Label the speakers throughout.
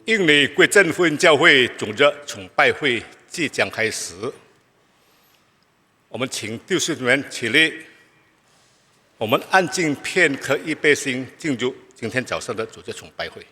Speaker 1: 印尼归正福音教会主日崇拜会即将开始，我们请弟兄们起立，我们安静片刻，预备心进入今天早上的主日崇拜会。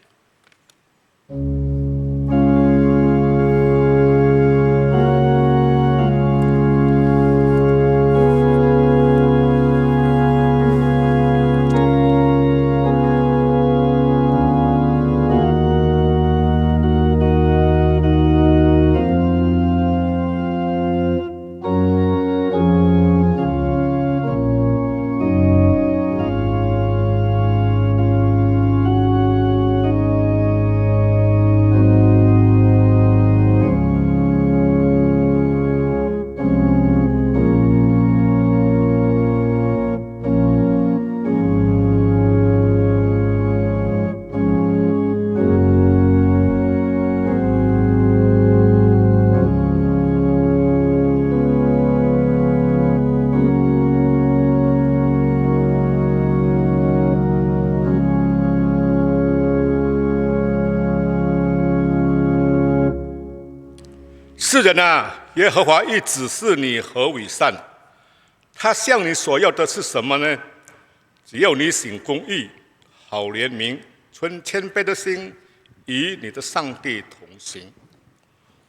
Speaker 1: 世人啊，耶和华已指示你何为善，他向你所要的是什么呢？只要你行公义，好怜悯，存谦卑的心，与你的上帝同行。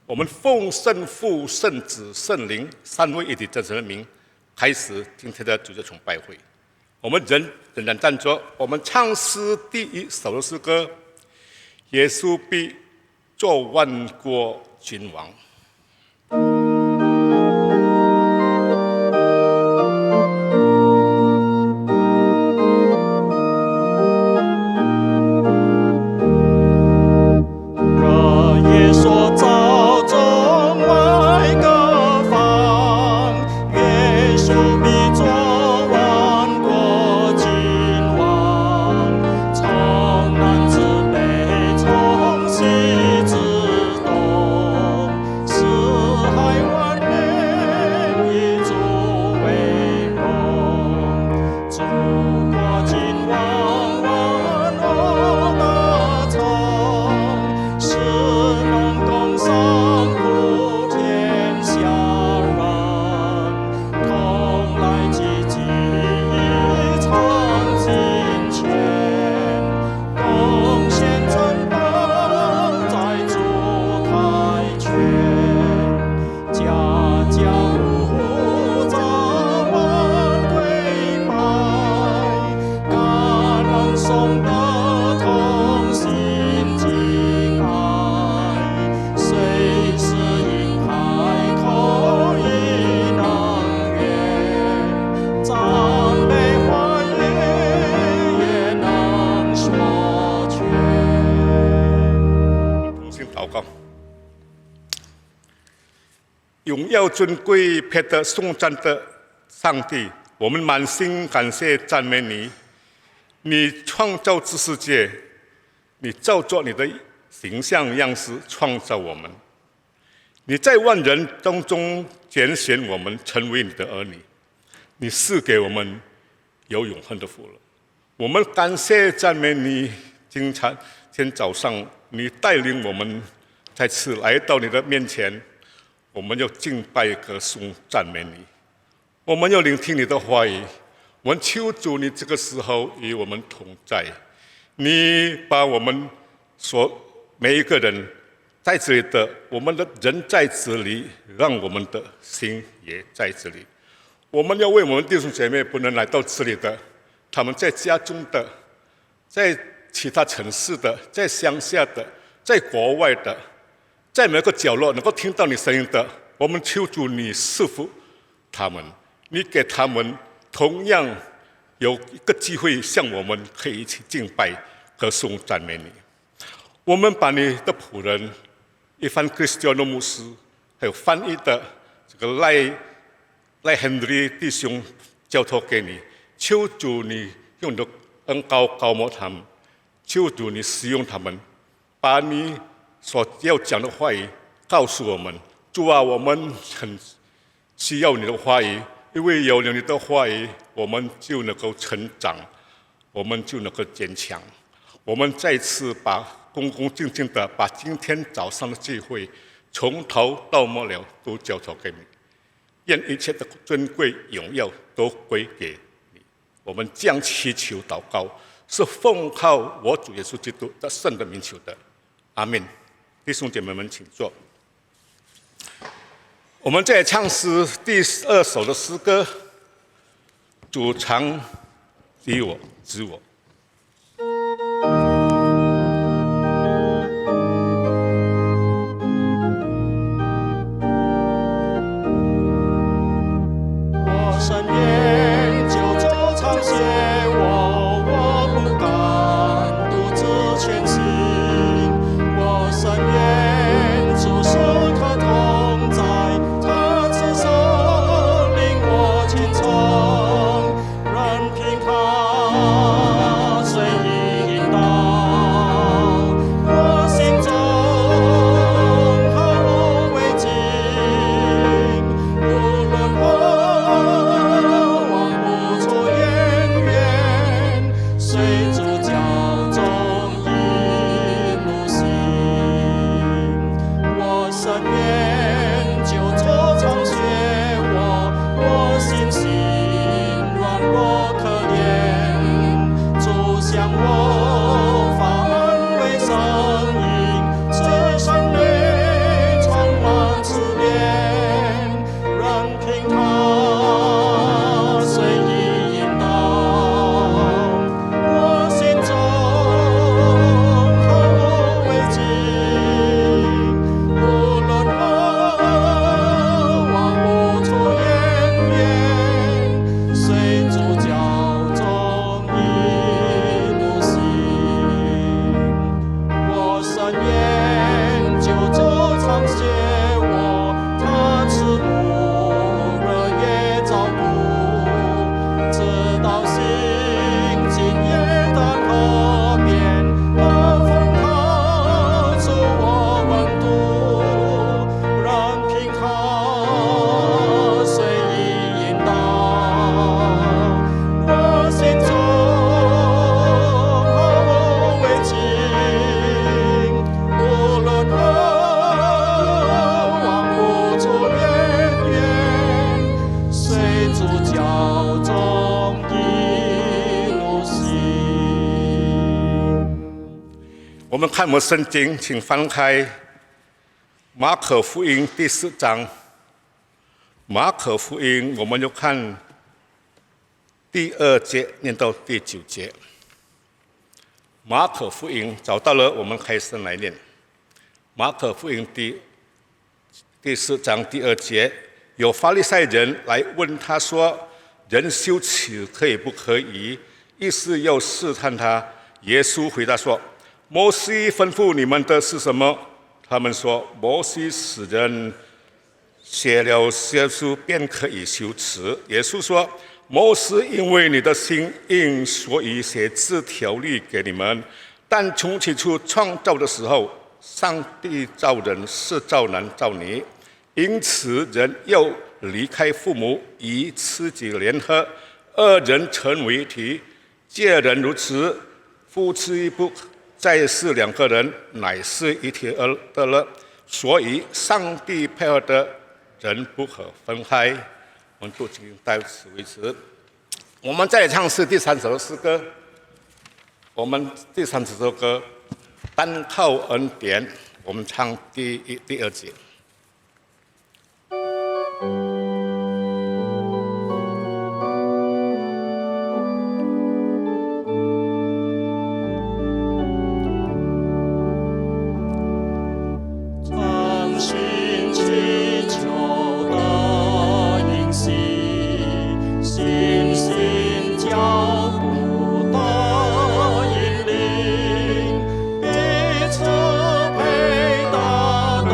Speaker 1: 我们奉圣父、圣子、圣灵三位一体真神的名，开始今天的主日崇拜会。我们仍然站着，我们唱诗第一首的诗歌：耶稣必做万国君王。荣耀尊贵配得颂赞的上帝，我们满心感谢赞美你。你创造这世界，你照着你的形象样式创造我们。你在万人当中拣选我们成为你的儿女，你赐给我们有永恒的福乐。我们感谢赞美你。今天早上，你带领我们再次来到你的面前。我们要敬拜、歌颂、赞美你，我们要聆听你的话语。我们求主，你这个时候与我们同在。你把我们每一个人在这里的，我们的人在这里，让我们的心也在这里。我们要为我们弟兄姐妹不能来到这里的，他们在家中的，在其他城市的，在乡下的，在国外的，在每个角落能够听到你声音的，我们求主你赐福他们，你给他们同样有一个机会，像我们可以一起敬拜、歌颂、赞美你。我们把你的仆人伊凡克里斯蒂诺牧师，还有翻译的这个赖亨利弟兄交托给你，求主你用你的恩膏膏抹他们，求主你使用他们，把你所要讲的话语告诉我们。主啊，我们很需要你的话语，因为有了你的话语，我们就能够成长，我们就能够坚强。我们再次恭恭敬敬的把今天早上的聚会从头到末了都交托给你，愿一切的尊贵荣耀都归给你。我们这样祈求祷告，是奉靠我主耶稣基督的圣的名求的，阿们。弟兄姐妹们，请坐。我们在唱诗第2首的诗歌，主常砥我指我。
Speaker 2: 我深愿就走常写我不敢独自前行。我深愿主时刻同在，他此手领我前程，任凭他随意引导。我心中毫无畏惧，无论往不出远远，随主教中一路行。我深愿就走常学我心性软弱可怜，主向我发安慰声音，这生里充满思念，任凭他随意引导。我心中毫无畏惧，无论往不出远远，随主教中一路行。我深愿就走常写他慈母热烈照顾，直到行进约旦河边，那风靠出我温度，任凭他随意引导。我心中毫无畏惧，无论往不出远远，随主教中一路行。
Speaker 1: 我们看我们圣经，请翻开马可福音第4章。马可福音，我们就看第2节念到第9节。马可福音找到了，我们开始来念。马可福音第4章第2节，有法利赛人来问他说：“人休妻可以不可以？”意思要试探他。耶稣回答说：“摩西吩咐你们的是什么？”他们说：“摩西使人写了血书，便可以休辞。”耶稣说：“摩西因为你的心硬，所以写这条律给你们。但从起初创造的时候，上帝造人是造男造女，因此人要离开父母，与妻子联合，二人成为一体。既然如此，夫妻不再是2个人，乃是一体的了。所以上帝配合的人不可分开。”我们就到此为止。我们再唱是第3首诗歌。我们第3首歌单靠恩典，我们唱第2节。
Speaker 2: 诚心祈求的应许，信心脚步的引领，彼此配搭的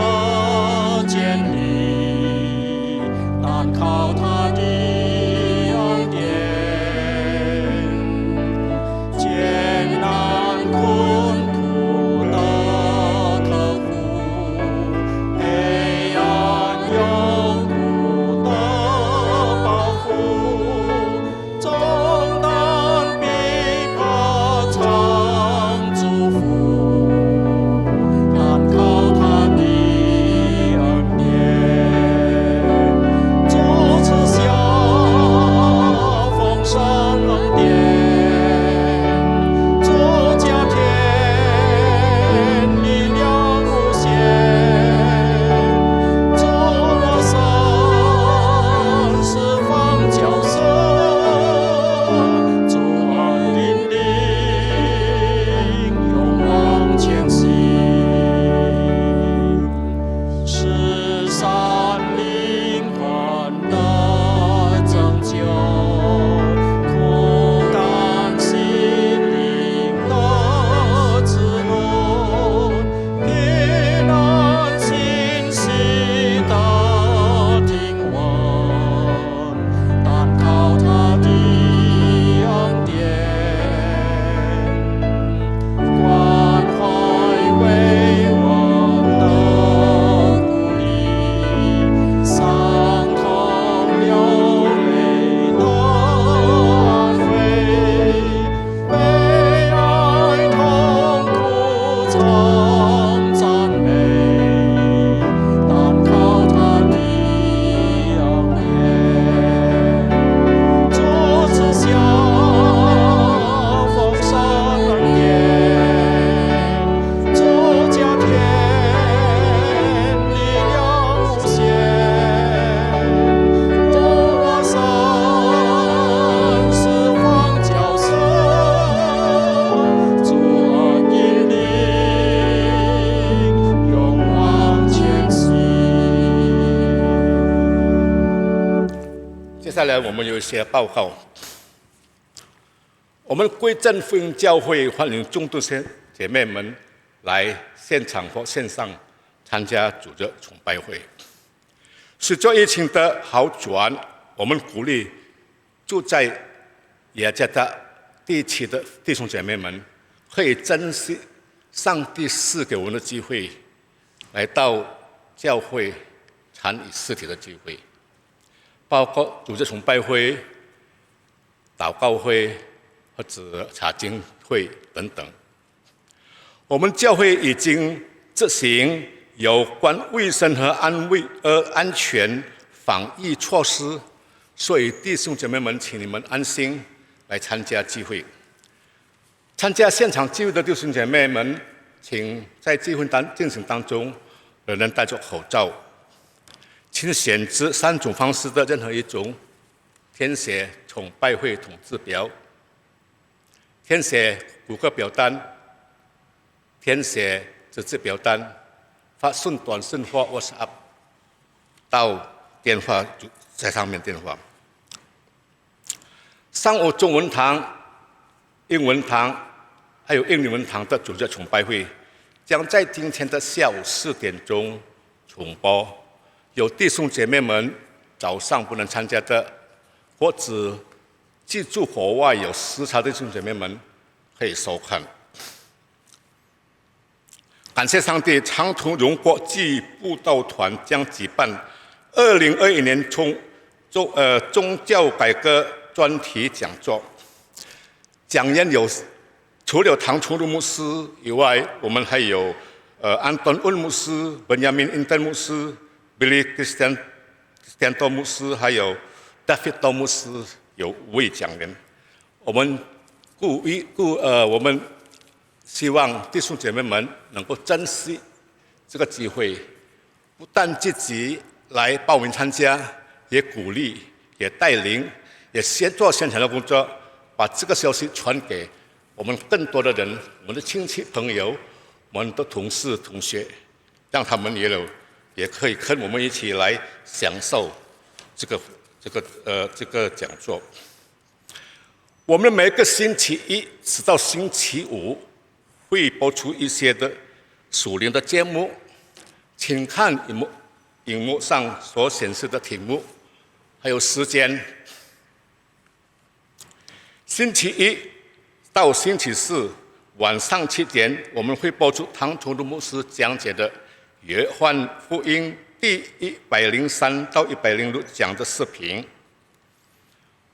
Speaker 1: 有一些报告。我们归正福音教会欢迎众多姐妹们来现场或线上参加主日崇拜会。随着疫情的好转，我们鼓励住在雅加达地区的弟兄姐妹们，可以珍惜上帝赐给我们的机会，来到教会参与实体的聚会，包括主日崇拜会、祷告会或者查经会等等。我们教会已经执行有关卫生和安全防疫措施，所以弟兄姐妹们，请你们安心来参加聚会。参加现场聚会的弟兄姐妹们，请在聚会进行当中，仍然戴着口罩。请选择3种方式的任何一种，填写崇拜会统制表，填写谷歌表单，填写纸质表单，发送短信或 WhatsApp 到电话在上面电话。上午中文堂、英文堂还有印尼文堂的主日崇拜会将在今天的下午4点钟重播。有弟兄姐妹们早上不能参加的，或者居住国外有时差的弟兄姐妹们可以收看。感谢上帝，长途荣国际布道团将举办2021年宗教改革专题讲座。讲员除了唐崇儒牧师以外，我们还有安东恩牧师、本雅明·因登牧师、Billy Cristiano牧师，还有 David 牧师，有5位讲员。我们希望弟兄姐妹们能够珍惜这个机会，不但自己来报名参加，也鼓励、也带领、也先做现场的工作，把这个消息传给我们更多的人，我们的亲戚朋友、我们的同事同学，让他们也可以跟我们一起来享受这个讲座。我们每个星期一直到星期五会播出一些的属灵的节目，请看荧幕上所显示的题目，还有时间。星期一到星期四晚上7点，我们会播出唐崇儒牧师讲解的《约翰福音》第103到106讲的视频。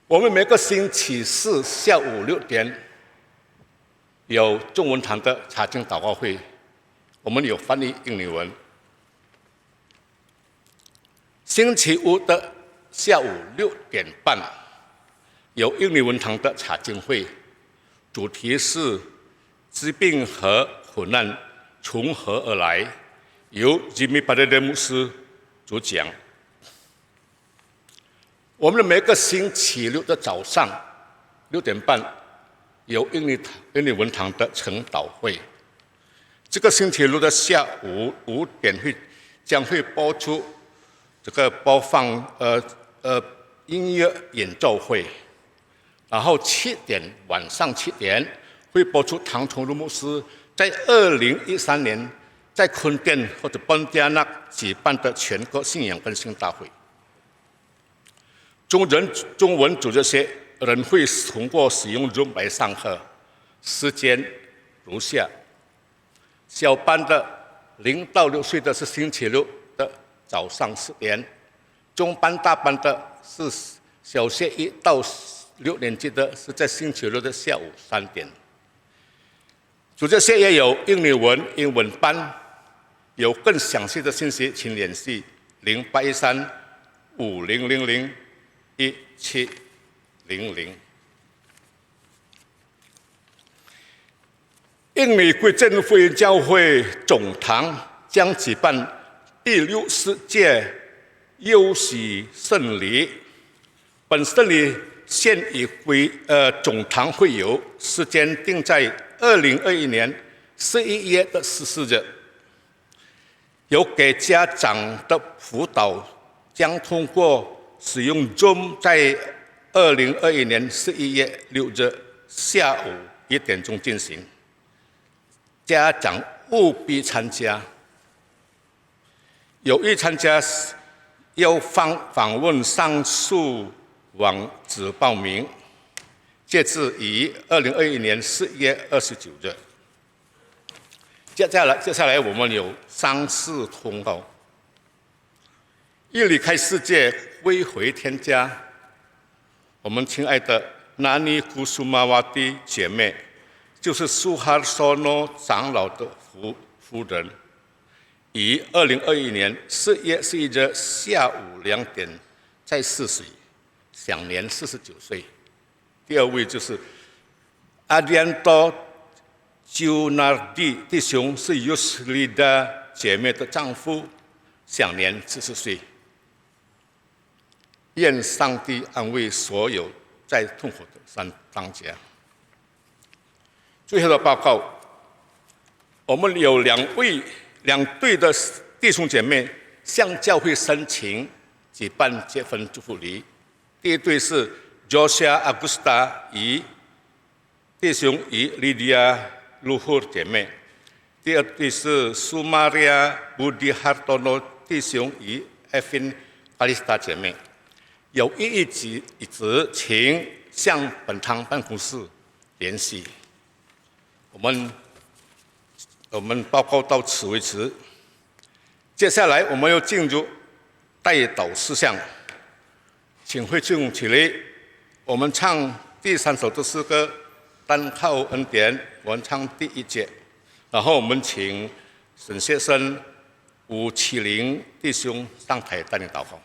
Speaker 1: 我们每个星期四下午6点有中文堂的查经祷告会，我们有翻译印尼文。星期五的下午6点半有印尼文堂的查经会，主题是疾病和苦难从何而来，由Jimmy Padede牧师主讲。我们的每个星期六的早上6点半有印尼文堂的晨祷会。这个星期六的下午5点将会播出播放音乐演奏会，然后晚上7点会播出唐崇儒牧师在2013年在坤甸或者邦加纳举办的全国信仰更新大会。中文主日学人会通过使用 Zoom 来上课，时间如下：小班的0到6岁的是星期六的早上10点，中班大班的是小学1到6年级的是在星期六的下午3点。主日学也有印尼文、英文班，有更详细的信息请联系081350001700。印尼归正福音教会总堂将举办第60届忧喜圣礼，本圣礼现已总堂会友，时间定在2021年11月14日。有给家长的辅导将通过使用 Zoom 在2021年11月6日下午1点钟进行，家长务必参加。有意参加要访问上述网址报名，截至于2021年4月29日。接下来我们有3次通告：一离开世界，归回天家。我们亲爱的南尼古苏玛瓦蒂姐妹，就是苏哈索诺长老的夫人，于2021年4月11日下午2点在世水，享年49岁。第二位就是阿迪安多丘纳蒂弟兄，是尤斯利达姐妹的丈夫，享年70岁。愿上帝安慰所有在痛苦的当家。最后的报告，我们有两对的弟兄姐妹向教会申请举办结婚祝福礼。第一对是 Joshua Augusta 弟兄与 Lydia Luhur 姐妹，第二对是 Sumaria Budi Hartono 弟兄与 Evin Kalista 姐妹。有异议及请向本堂办公室联系。我们报告到此为止。接下来我们要进入代祷事项，请会众起立，我们唱第3首的诗歌，单靠恩典，我们唱第1节，然后我们请沈先生、吴启林弟兄上台带领祷告。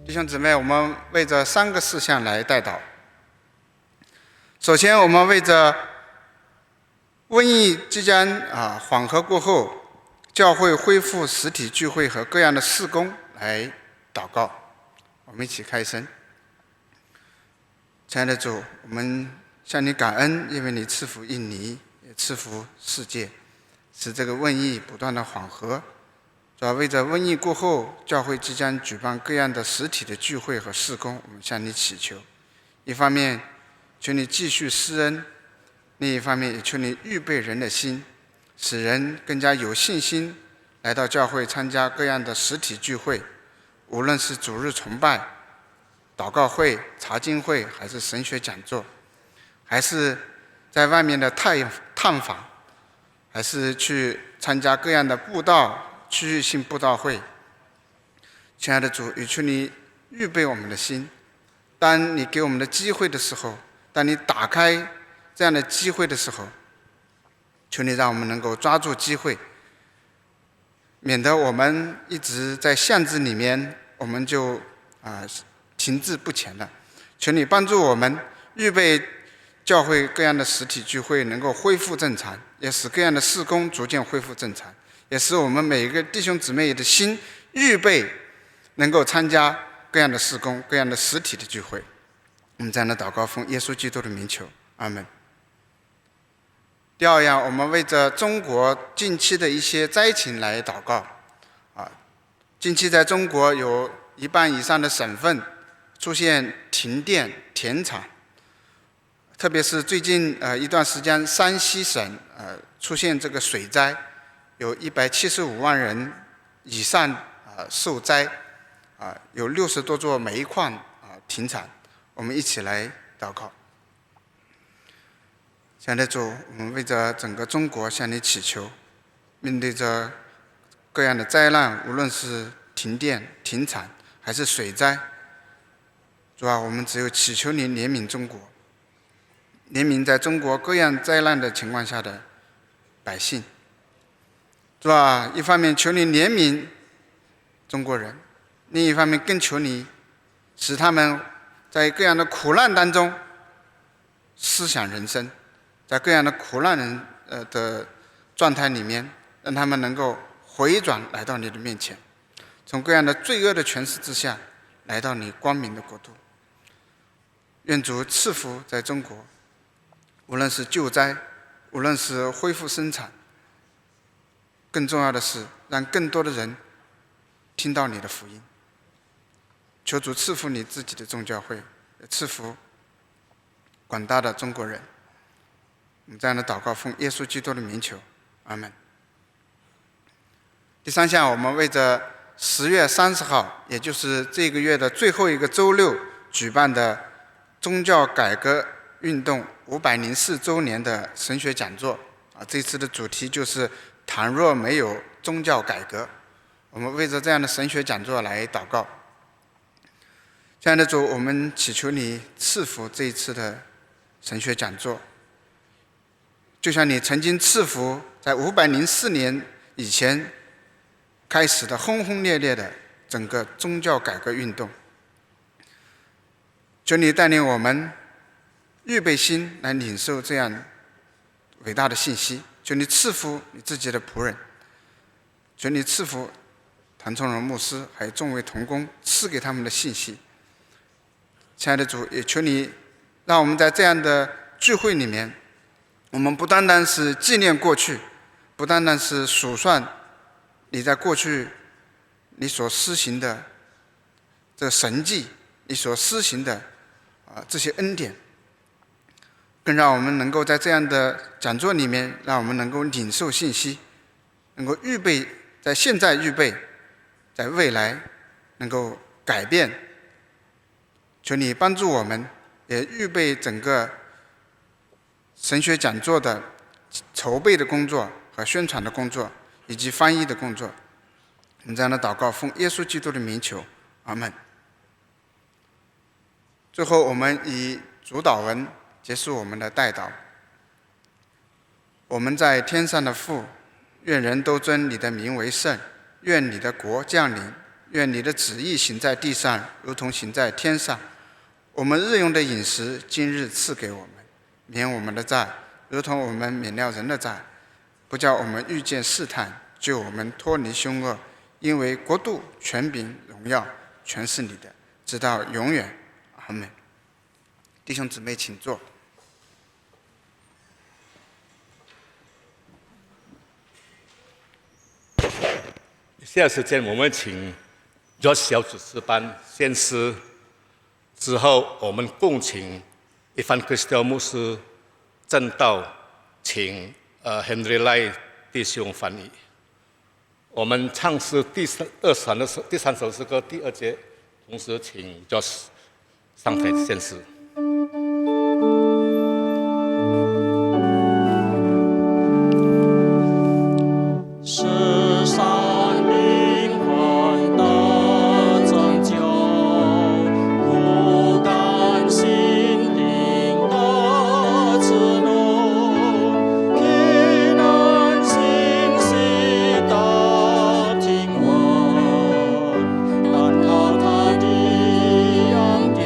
Speaker 3: 弟兄姊妹，我们为着3个事项来代祷。首先，我们为着瘟疫即将缓和过后，教会恢复实体聚会和各样的事工来祷告。我们一起开声。亲爱的主，我们向你感恩，因为你赐福印尼，也赐福世界，使这个瘟疫不断的缓和。主要为着瘟疫过后，教会即将举办各样的实体的聚会和事工，我们向你祈求。一方面，求你继续施恩；另一方面，也求你预备人的心，使人更加有信心来到教会参加各样的实体聚会，无论是主日崇拜、祷告会、查经会，还是神学讲座，还是在外面的探访，还是去参加各样的布道、区域性布道会。亲爱的主，也求你预备我们的心，当你给我们的机会的时候，当你打开这样的机会的时候，求你让我们能够抓住机会，免得我们一直在巷子里面，我们就停滞不前了。求你帮助我们预备教会各样的实体聚会能够恢复正常，也使各样的事工逐渐恢复正常，也使我们每一个弟兄姊妹的心预备能够参加各样的事工、各样的实体的聚会。我们这样的祷告奉耶稣基督的名求，阿们。第二样，我们为着中国近期的一些灾情来祷告。近期在中国有1半以上的省份出现停电、田产，特别是最近一段时间，山西省出现这个水灾，有175万人以上受灾，有60多座煤矿停产。我们一起来祷告。亲爱的主，我们为着整个中国向你祈求，面对着各样的灾难，无论是停电、停产还是水灾，主啊，我们只有祈求你怜悯中国，怜悯在中国各样灾难的情况下的百姓。主啊，一方面求你怜悯中国人，另一方面更求你使他们在各样的苦难当中思想人生，在各样的苦难的状态里面，让他们能够回转来到你的面前，从各样的罪恶的权势之下来到你光明的国度。愿主赐福在中国，无论是救灾，无论是恢复生产，更重要的是让更多的人听到你的福音。求主赐福你自己的众教会，也赐福广大的中国人。我们这样的祷告奉耶稣基督的名求，阿们。第三项，我们为着10月30号，也就是这个月的最后一个周六举办的宗教改革运动504周年的神学讲座，这次的主题就是倘若没有宗教改革。我们为着这样的神学讲座来祷告。亲爱的主，我们祈求你赐福这一次的神学讲座，就像你曾经赐福在504年以前开始的轰轰烈烈的整个宗教改革运动。求你带领我们预备心来领受这样伟大的信息。求你赐福你自己的仆人，求你赐福谭崇荣牧师还有众位同工，赐给他们的信息。亲爱的主，也求你让我们在这样的聚会里面，我们不单单是纪念过去，不单单是数算你在过去你所施行的这神迹，你所施行的这些恩典，更让我们能够在这样的讲座里面，让我们能够领受信息，能够预备，在现在预备，在未来能够改变。求你帮助我们，也预备整个神学讲座的筹备的工作和宣传的工作，以及翻译的工作。我们这样的祷告奉耶稣基督的名求，阿们。最后，我们以主祷文结束我们的代祷。我们在天上的父，愿人都尊你的名为圣，愿你的国降临，愿你的旨意行在地上，如同行在天上。我们日用的饮食，今日赐给我们，免我们的债，如同我们免了人的债，不叫我们遇见试探，救我们脱离凶恶。因为国度、权柄、荣耀，全是你的，直到永远。阿们。弟兄姊妹，请坐。
Speaker 1: 现在时间，我们请 George 小组诗班献诗，之后我们共请一番 Christel 牧师正道，请Henry Lai 弟兄翻译。我们唱诗第三首诗歌第2节，同时请 George 上台献诗。
Speaker 2: 世上灵魂的拯救，不甘心灵的之路，平安信息的听闻，但靠他的恩典。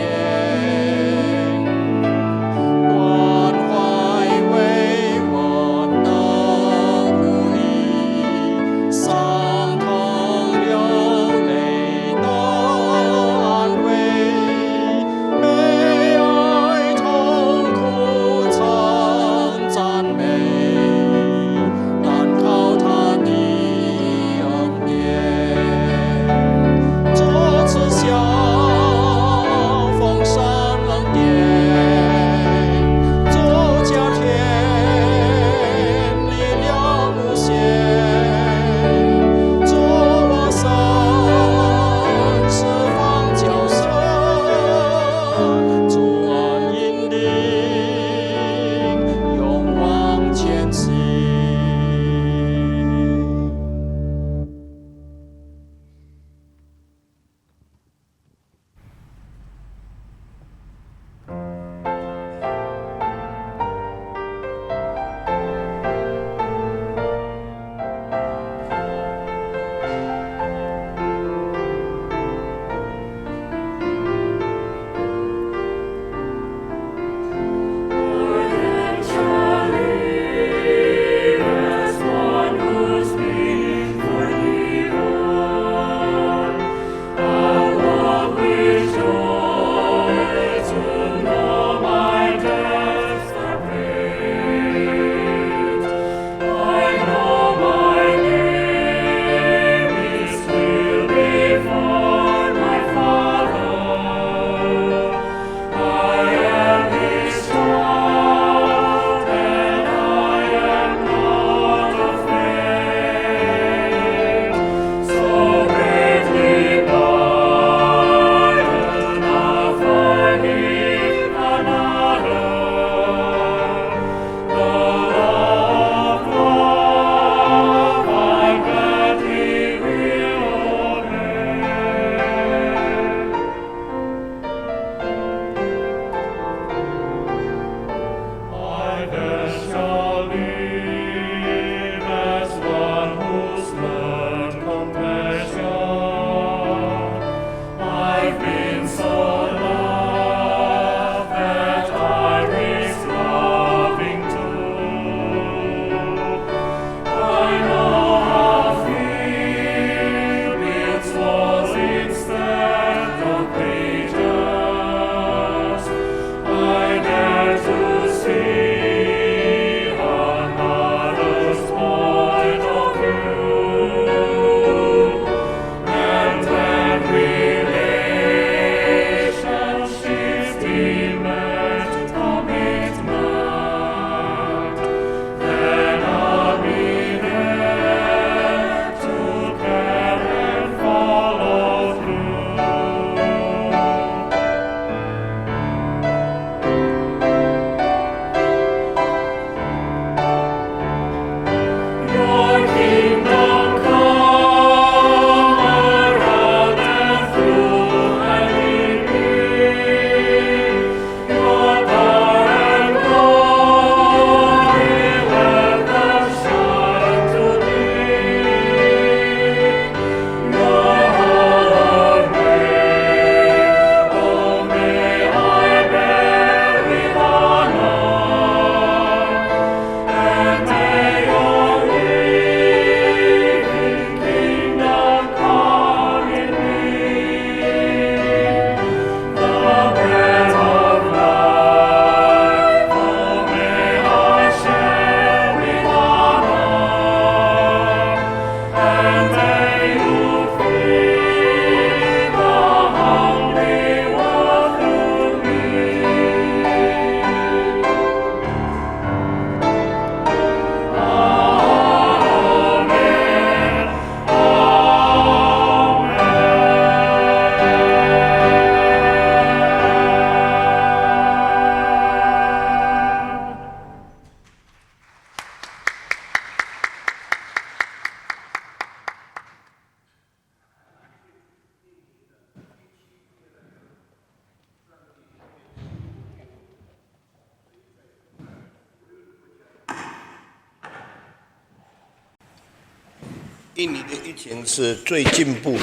Speaker 4: 印尼的疫情是最进步，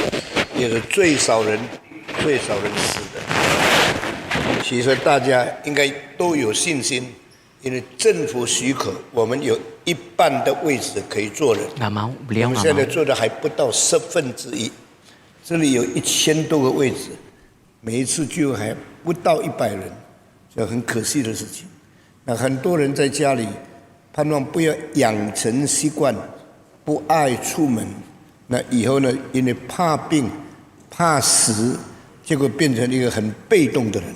Speaker 4: 也是最少人死的。其实大家应该都有信心，因为政府许可，我们有1半的位置可以坐人。我们现在坐的还不到1/10，这里有1000多个位置，每一次聚会还不到100人，这很可惜的事情。那很多人在家里盼望不要养成习惯，不爱出门，那以后呢，因为怕病、怕死，结果变成一个很被动的人。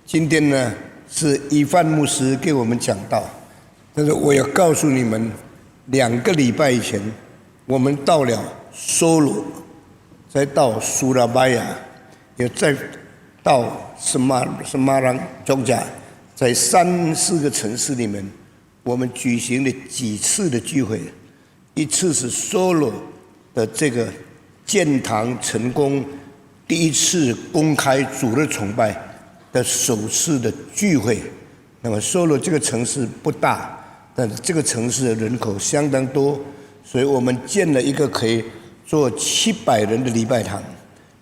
Speaker 4: 今天呢，是伊范牧师给我们讲道，但是我要告诉你们，2个礼拜以前，我们到了梭罗，再到苏拉巴雅，也再到什马朗中甲，在3、4个城市里面，我们举行了几次的聚会。一次是梭罗的这个建堂成功，第1次公开主日崇拜的首次的聚会。那么梭罗这个城市不大，但是这个城市的人口相当多，所以我们建了一个可以坐700人的礼拜堂，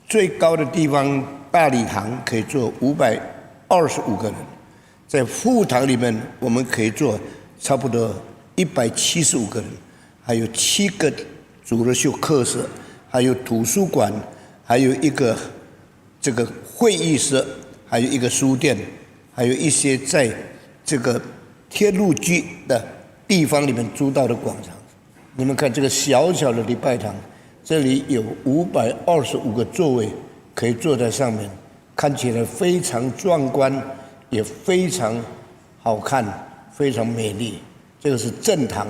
Speaker 4: 最高的地方大礼堂可以坐525个人，在副堂里面我们可以坐差不多175个人，还有7个主日修课室，还有图书馆，还有一个这个会议室，还有一个书店，还有一些在这个铁路局的地方里面租到的广场。你们看这个小小的礼拜堂，这里有525个座位可以坐在上面，看起来非常壮观，也非常好看，非常美丽。这个是正堂。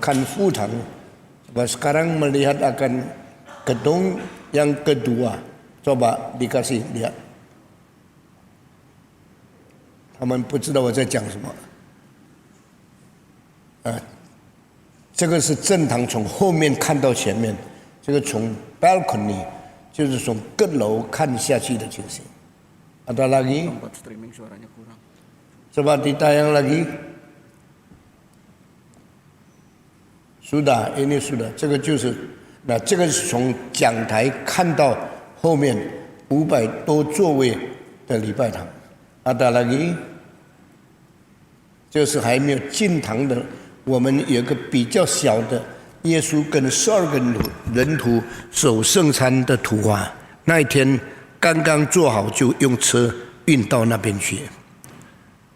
Speaker 4: 看副堂, sekarang melihat akan gedung yang kedua, coba dikasih lihat. 他们不知道我在讲什么。这个是正堂，从后面看到前面，这个从 balcony 就是从阁楼看下去的情形。Ada lagi? Coba ditayang lagi. sudah, ini sudah， 这个就是，那这个是从讲台看到后面500多座位的礼拜堂。Ada lagi， 这是还没有进堂的，我们有一个比较小的耶稣跟12个人徒守圣餐的图画，那一天刚刚做好就用车运到那边去。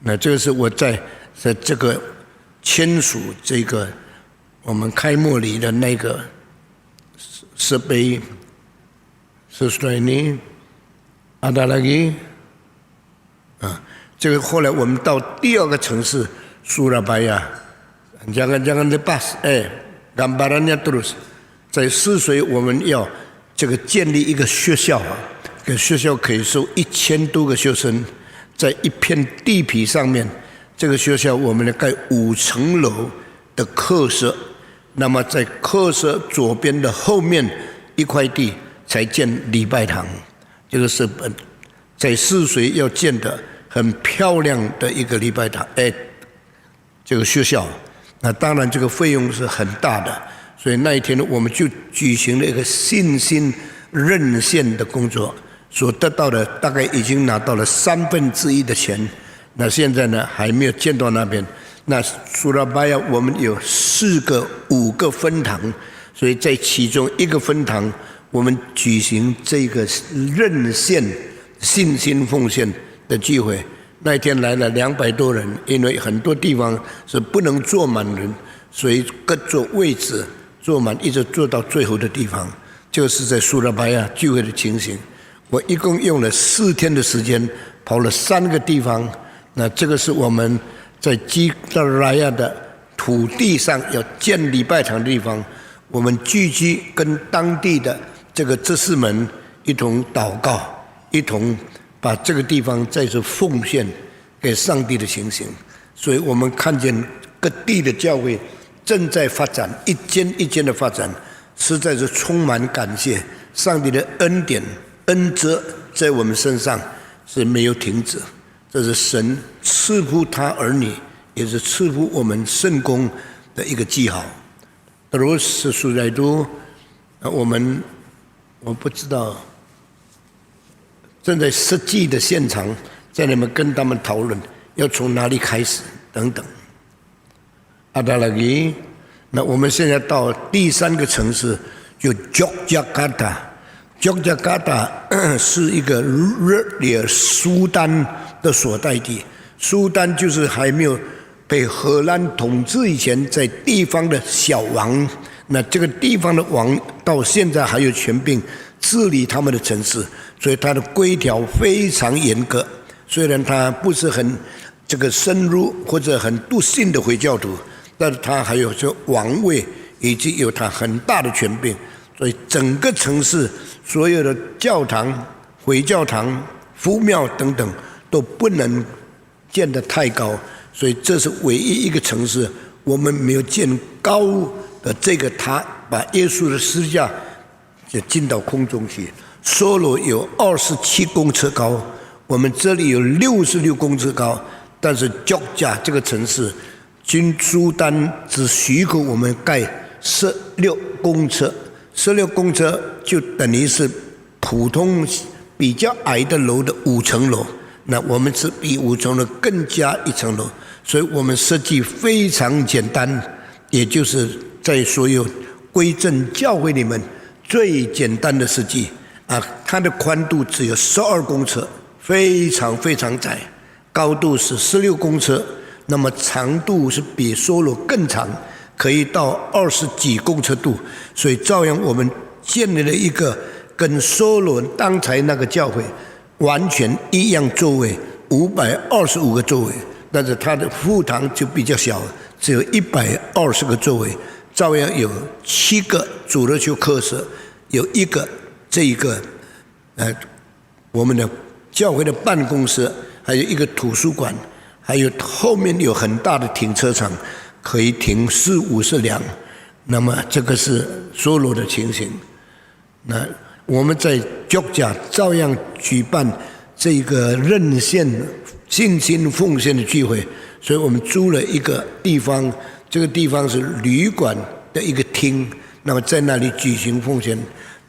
Speaker 4: 那这个是我在这个签署这个我们开幕礼的那个设备。Sesudah ini ada lagi， 这个后来我们到第2个城市苏拉巴雅 ，jangan lepas， gambarannya terus， 在泗水我们要这个建立一个学校，这个学校可以收1000多个学生，在一片地皮上面，这个学校我们盖5层楼的课室。那么在课室左边的后面一块地才建礼拜堂，这个是在泗水要建的很漂亮的一个礼拜堂，这个学校。那当然这个费用是很大的，所以那一天我们就举行了一个信心认献的工作，所得到的大概已经拿到了1/3的钱。那现在呢还没有建到那边。那苏拉巴雅我们有5个分堂，所以在其中一个分堂，我们举行这个认献信心奉献的聚会。那一天来了200多人，因为很多地方是不能坐满人，所以各坐位置坐满，一直坐到最后的地方。就是在苏拉巴雅聚会的情形。我一共用了4天的时间，跑了3个地方。那这个是我们在基达拉亚的土地上要建礼拜堂的地方，我们聚集跟当地的这个执事们一同祷告，一同把这个地方再次奉献给上帝的情形。所以我们看见各地的教会正在发展，一间一间的发展，实在是充满感谢。上帝的恩典恩泽在我们身上是没有停止，这是神赐福他儿女，也是赐福我们圣工的一个记号。terus sesudah itu我不知道正在实际的现场，在你们跟他们讨论要从哪里开始等等。Ada lagi， 那我们现在到第3个城市，就 Yogyakarta。Yogyakarta 是一个日里苏丹的所在地，苏丹就是还没有被荷兰统治以前，在地方的小王。那这个地方的王到现在还有权柄治理他们的城市，所以他的规条非常严格。虽然他不是很深入或者很笃信的回教徒，但是他还有这王位，以及有他很大的权柄。所以整个城市所有的教堂、回教堂、佛庙等等都不能建得太高，所以这是唯一一个城市我们没有建高的这个塔，把耶稣的十字架就进到空中去。梭罗有27公尺高，我们这里有66公尺高，但是Jogja这个城市，军苏丹只许可我们盖16公尺。16公尺就等于是普通比较矮的楼的5层楼，那我们是比5层楼更加1层楼，所以我们设计非常简单，也就是在所有归正教会里面最简单的设计它的宽度只有12公尺，非常非常窄，高度是16公尺，那么长度是比梭罗更长，可以到20几公尺度，所以照样我们建立了一个跟梭罗当才那个教会完全一样座位，525个座位，但是它的副堂就比较小，只有120个座位，照样有7个主日学课室，有1个我们的教会的办公室，还有1个图书馆，还有后面有很大的停车场，可以停40-50辆。那么这个是梭罗的情形。那我们在Jogja照样举办这个任献信心奉献的聚会，所以我们租了一个地方，这个地方是旅馆的一个厅，那么在那里举行奉献。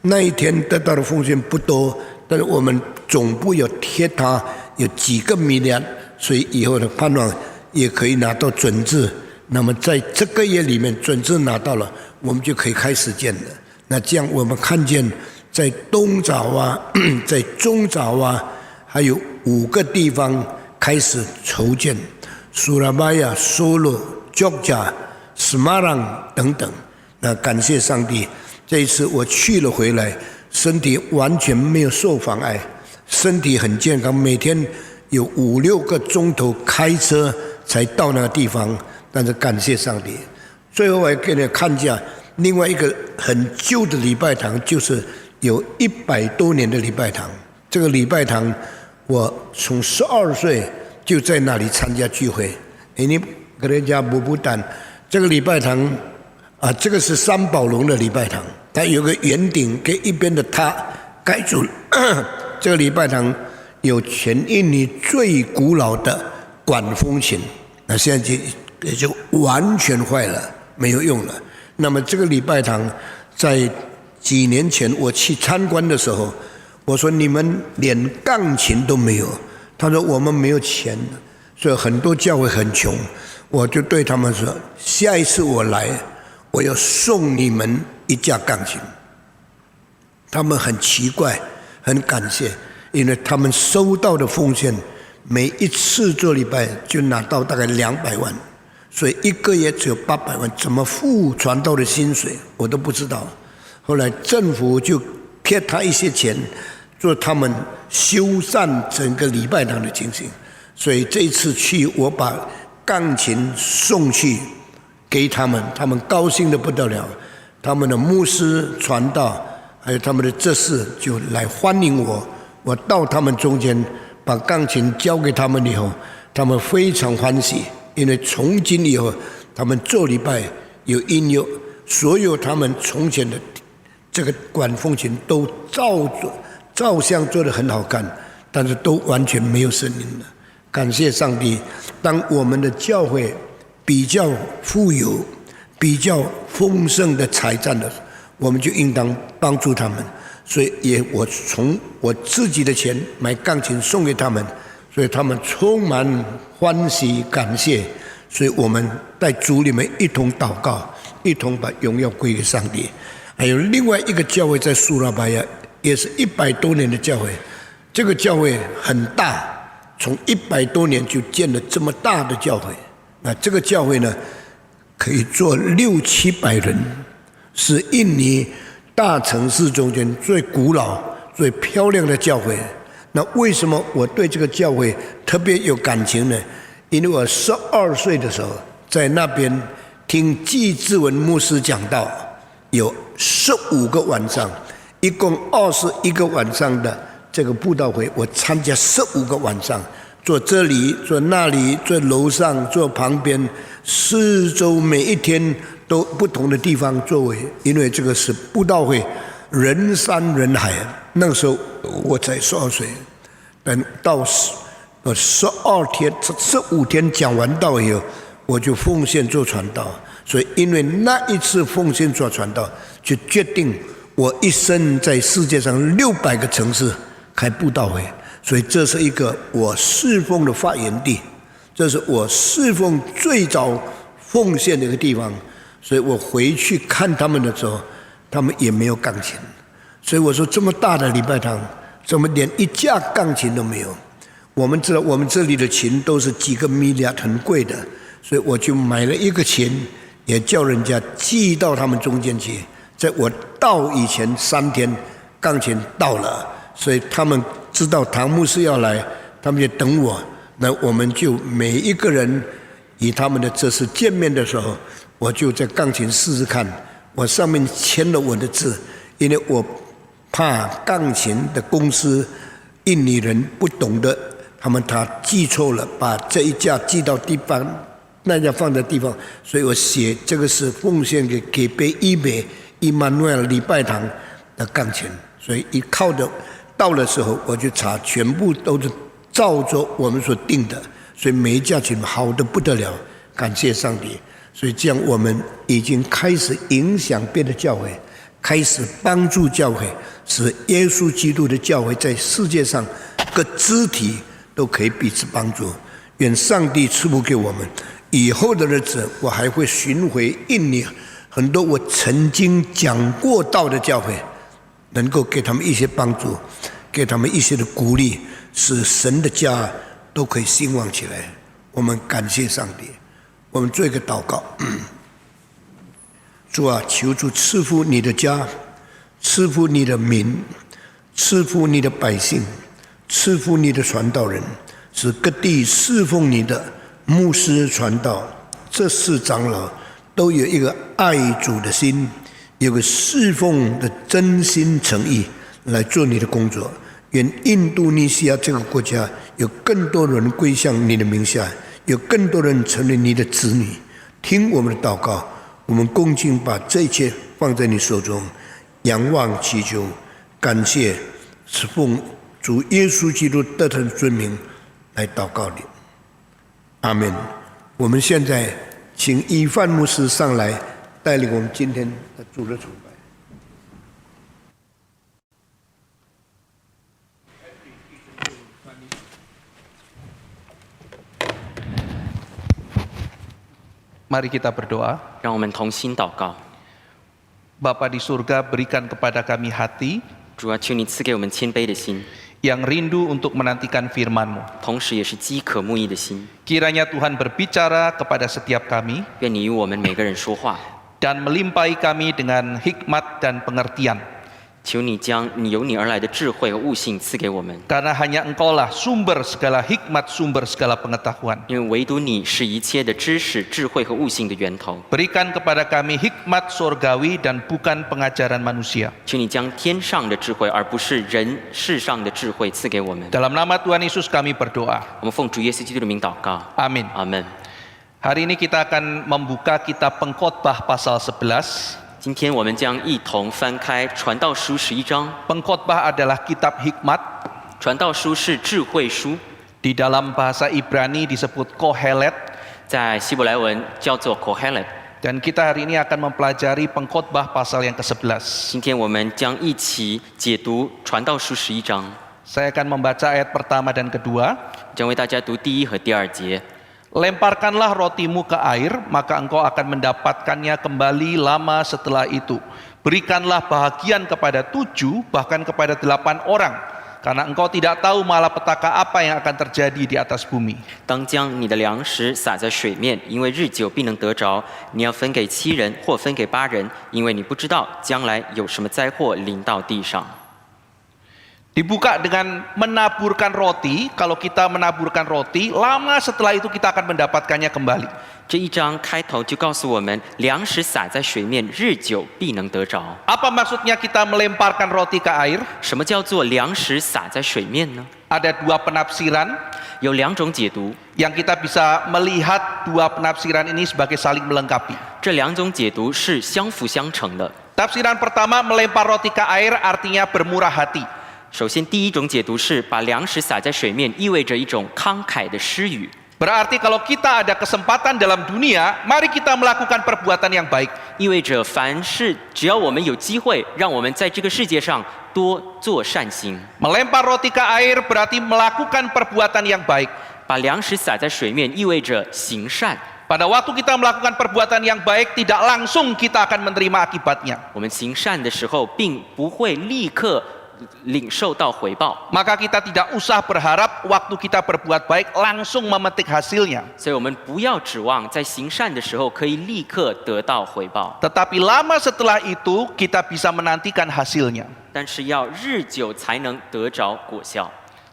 Speaker 4: 那一天得到的奉献不多，但是我们总部有贴他有几个million，所以以后的盼望也可以拿到准字。那么在这个月里面准字拿到了，我们就可以开始建了。那这样我们看见在东爪在中爪还有5个地方开始筹建，Surabaya、Solo、Jogja、Semarang 等等。那感谢上帝，这一次我去了回来，身体完全没有受妨碍，身体很健康，每天有5-6个钟头开车才到那个地方。但是感谢上帝，最后我给你看一下另外一个很旧的礼拜堂，就是有100多年的礼拜堂。这个礼拜堂我从12岁就在那里参加聚会。ini gereja Bubutan， 这个礼拜堂这个是三宝龙的礼拜堂，它有个圆顶给一边的塔盖住了。这个礼拜堂有全印尼最古老的管风琴，那现在也就完全坏了，没有用了。那么这个礼拜堂在几年前我去参观的时候，我说你们连钢琴都没有，他说我们没有钱，所以很多教会很穷。我就对他们说，下一次我来，我要送你们一架钢琴。他们很奇怪，很感谢，因为他们收到的奉献，每一次做礼拜就拿到大概200万，所以一个月只有800万，怎么付传道的薪水我都不知道。后来政府就贴他一些钱，做他们修缮整个礼拜堂的情形。所以这一次去，我把钢琴送去给他们，他们高兴得不得了。他们的牧师传道，还有他们的执事就来欢迎我。我到他们中间，把钢琴交给他们以后，他们非常欢喜，因为从今以后，他们做礼拜有音乐，所有他们从前的这个管风琴都照相做得很好看，但是都完全没有声音了。感谢上帝，当我们的教会比较富有，比较丰盛的财产的，我们就应当帮助他们。所以我从我自己的钱买钢琴送给他们，所以他们充满欢喜感谢。所以我们在主里面一同祷告，一同把荣耀归给上帝。还有另外一个教会在苏拉巴亚，也是100多年的教会，这个教会很大，从100多年就建了这么大的教会。那这个教会呢，可以坐600-700人，是印尼大城市中间最古老、最漂亮的教会。那为什么我对这个教会特别有感情呢？因为我12岁的时候，在那边听季志文牧师讲道，有15个晚上，一共21个晚上的这个布道会，我参加15个晚上，坐这里，坐那里，坐楼上，坐旁边，四周每一天都不同的地方座位，因为这个是布道会，人山人海。那个时候我才12岁，但到15天讲完道以后，我就奉献做传道。所以因为那一次奉献做传道，就决定我一生在世界上600个城市开布道会。所以这是一个我侍奉的发源地，这是我侍奉最早奉献的一个地方。所以我回去看他们的时候，他们也没有钢琴。所以我说这么大的礼拜堂，怎么连一架钢琴都没有？我们知道我们这里的琴都是几个milliard很贵的，所以我就买了一个琴，也叫人家寄到他们中间去。在我到以前3天，钢琴到了，所以他们知道唐牧师要来，他们就等我。那我们就每一个人以他们的这次见面的时候，我就在钢琴试试看，我上面签了我的字，因为我怕钢琴的公司印尼人不懂得，他记错了，把这一架寄到地方，那架放在地方，所以我写这个是奉献给北伊美伊曼努尔礼拜堂的钢琴。所以一靠着到的时候，我就查，全部都是照着我们所定的，所以每一架琴好的不得了，感谢上帝。所以这样我们已经开始影响别的教会，开始帮助教会，使耶稣基督的教会在世界上各肢体都可以彼此帮助。愿上帝赐福给我们，以后的日子我还会巡回印尼很多我曾经讲过道的教会，能够给他们一些帮助，给他们一些的鼓励，使神的家都可以兴旺起来。我们感谢上帝。我们做一个祷告。主啊，求主赐福你的家，赐福你的民，赐福你的百姓，赐福你的传道人，使各地侍奉你的牧师传道，这4长老都有一个爱主的心，有个侍奉的真心诚意来做你的工作。愿印度尼西亚这个国家有更多人归向你的名下，有更多人成为你的子女。听我们的祷告，我们恭敬把这一切放在你手中，仰望祈求，感谢，是奉主耶稣基督得胜尊名来祷告你。阿们。我们现在请以范牧师上来带领我们今天的主日崇拜。
Speaker 5: Mari kita berdoa.
Speaker 6: 让我们同心祷告。
Speaker 5: Bapa di surga, berikan kepada kami hati
Speaker 6: 主啊，求你赐给我们谦卑的心，
Speaker 5: yang rindu untuk menantikan firman-Mu.
Speaker 6: 同时也是饥渴慕义的心。
Speaker 5: Kiranya Tuhan berbicara kepada setiap kami
Speaker 6: 愿你与我们每个人说话，
Speaker 5: dan melimpahi kami dengan hikmat dan pengertian.
Speaker 6: 求你将你由你而来的智慧和悟性赐给我们，
Speaker 5: Karena hanya Engkaulah sumber segala hikmat, sumber segala pengetahuan.
Speaker 6: 因为唯独你是一切的知识、智慧和悟性的源头。
Speaker 5: Berikan kepada kami hikmat surgawi dan bukan pengajaran manusia.
Speaker 6: 求你将天上的智慧，而不是人世上的智慧赐给我们。
Speaker 5: Dalam nama Tuhan Yesus kami berdoa.
Speaker 6: 我们奉主耶稣基督的名祷告，
Speaker 5: Amin.
Speaker 6: 阿门。
Speaker 5: Hari ini kita akan membuka kitab Pengkhotbah pasal 11.
Speaker 6: 今天我们将一同翻开传道书11章。
Speaker 5: Pengkhotbah adalah kitab hikmat.
Speaker 6: 传道书是智慧书，
Speaker 5: Di dalam bahasa Ibrani disebut Kohelet.
Speaker 6: 在希伯来文叫做 Kohelet。
Speaker 5: Dan kita hari ini akan mempelajari Pengkhotbah pasal yang ke-11.
Speaker 6: 今天我们将一起解读传道书11章，
Speaker 5: Saya akan membaca ayat pertama dan kedua.
Speaker 6: 将为大家读第一和第二节。
Speaker 5: Lemparkanlah rotimu ke air, maka engkau akan mendapatkannya kembali lama setelah itu. Berikanlah bahagian kepada 7, bahkan kepada 8 orang. Karena engkau tidak tahu malapetaka apa yang akan terjadi di atas bumi.
Speaker 6: 当将你的粮食撒在水面，因为日久必能得着。你要分给7人或分给8人，因为你不知道将来有什么灾祸临到地上。
Speaker 5: Dibuka dengan menaburkan roti. Kalau kita menaburkan roti, lama setelah itu kita akan mendapatkannya kembali.
Speaker 6: 这一章开头就告诉我们，粮食撒在水面，日久必能得着。
Speaker 5: Apa maksudnya kita melemparkan roti ke air?
Speaker 6: 什么叫做粮食撒在水面呢？
Speaker 5: Ada 2 penafsiran
Speaker 6: 有2种解读，
Speaker 5: yang kita bisa melihat 2 penafsiran ini sebagai saling melengkapi.
Speaker 6: 这2种解读是相辅相成的。
Speaker 5: Tafsiran pertama, melempar roti ke air artinya bermurah hati.
Speaker 6: 首先，第一种解读是把粮食撒在水面，意味着一种慷慨的施予。
Speaker 5: Berarti kalau kita ada kesempatan dalam dunia, mari kita melakukan perbuatan yang baik.
Speaker 6: 意味着凡事只要我们有机会，让我们在这个世界上多做善行。
Speaker 5: Melempar roti ke air berarti melakukan perbuatan yang baik.
Speaker 6: 把粮食撒在水面，意味着行善。
Speaker 5: Pada waktu kita melakukan perbuatan yang baik, tidak langsung kita akan menerima akibatnya.
Speaker 6: 我们行善的时候，并不会立刻领受到回报，
Speaker 5: Maka kita tidak usah berharap waktu kita berbuat baik langsung memetik hasilnya.
Speaker 6: 所以我们不要指望在行善的时候可以立刻得到回报，
Speaker 5: Tetapi lama setelah itu kita bisa menantikan hasilnya.
Speaker 6: 但是要日久才能得着果效。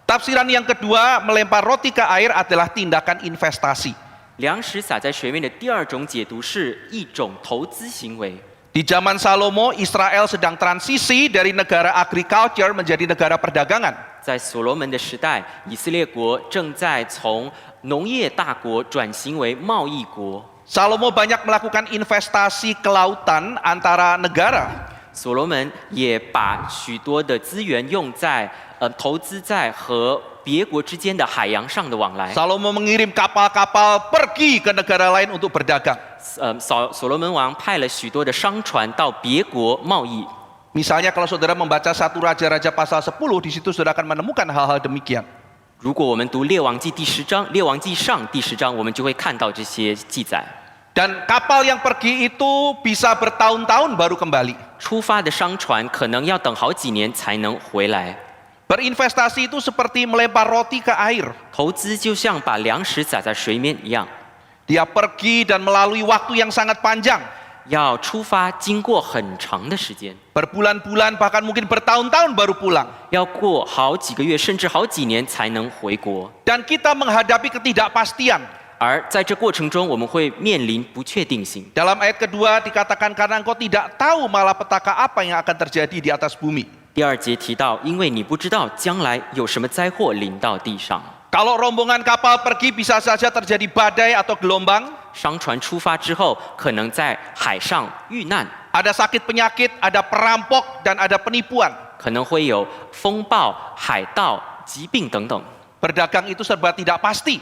Speaker 5: Tafsiran yang kedua, melempar roti ke air adalah tindakan investasi.
Speaker 6: 粮食撒在水面的第二种解读是一种投资行为。
Speaker 5: Di zaman Salomo, Israel sedang transisi dari negara agriculture menjadi negara perdagangan.
Speaker 6: 在所罗门的时代，以色列国正在从农业大国转型为贸易国。
Speaker 5: Salomo banyak melakukan investasi ke lautan antara negara.
Speaker 6: 所罗门也把许多的资源用在投资在和别国之间的海洋上的往来。
Speaker 5: Salomo mengirim kapal-kapal pergi ke negara lain untuk berdagang.
Speaker 6: 所罗门王派了许多的商船到别国贸易。
Speaker 5: Misalnya kalau saudara membaca 1 Raja-Raja pasal 10, di situ saudara akan menemukan hal-hal demikian.
Speaker 6: 如果我们读列王记第10章、列王记上第10章，我们就会看到这些记载。
Speaker 5: Dan kapal yang pergi itu bisa bertahun-tahun baru kembali.
Speaker 6: 出发的商船可能要等好几年才能回来。
Speaker 5: Berinvestasi itu seperti melempar roti ke air.
Speaker 6: 投资就像把粮食撒在水面一样，
Speaker 5: Dia pergi dan melalui waktu yang sangat panjang.
Speaker 6: 要出发经过很长的时间，
Speaker 5: Berbulan-bulan bahkan mungkin bertahun-tahun baru pulang.
Speaker 6: 要过好几个月甚至好几年才能回国。
Speaker 5: Dan kita menghadapi ketidakpastian.
Speaker 6: 而在这过程中，我们会面临不确定性。
Speaker 5: Dalam ayat kedua dikatakan karena engkau tidak tahu malapetaka apa yang akan terjadi di atas bumi.
Speaker 6: 第2节提到，因为你不知道将来有什么灾祸临到地上。
Speaker 5: Kalau rombongan kapal pergi bisa saja terjadi badai atau gelombang.
Speaker 6: 商船出发之后，可能在海上遇难，
Speaker 5: Ada sakit penyakit, ada perampok, dan ada penipuan.
Speaker 6: 可能会有风暴、海盗、疾病等等。
Speaker 5: Berdagang itu serba tidak pasti.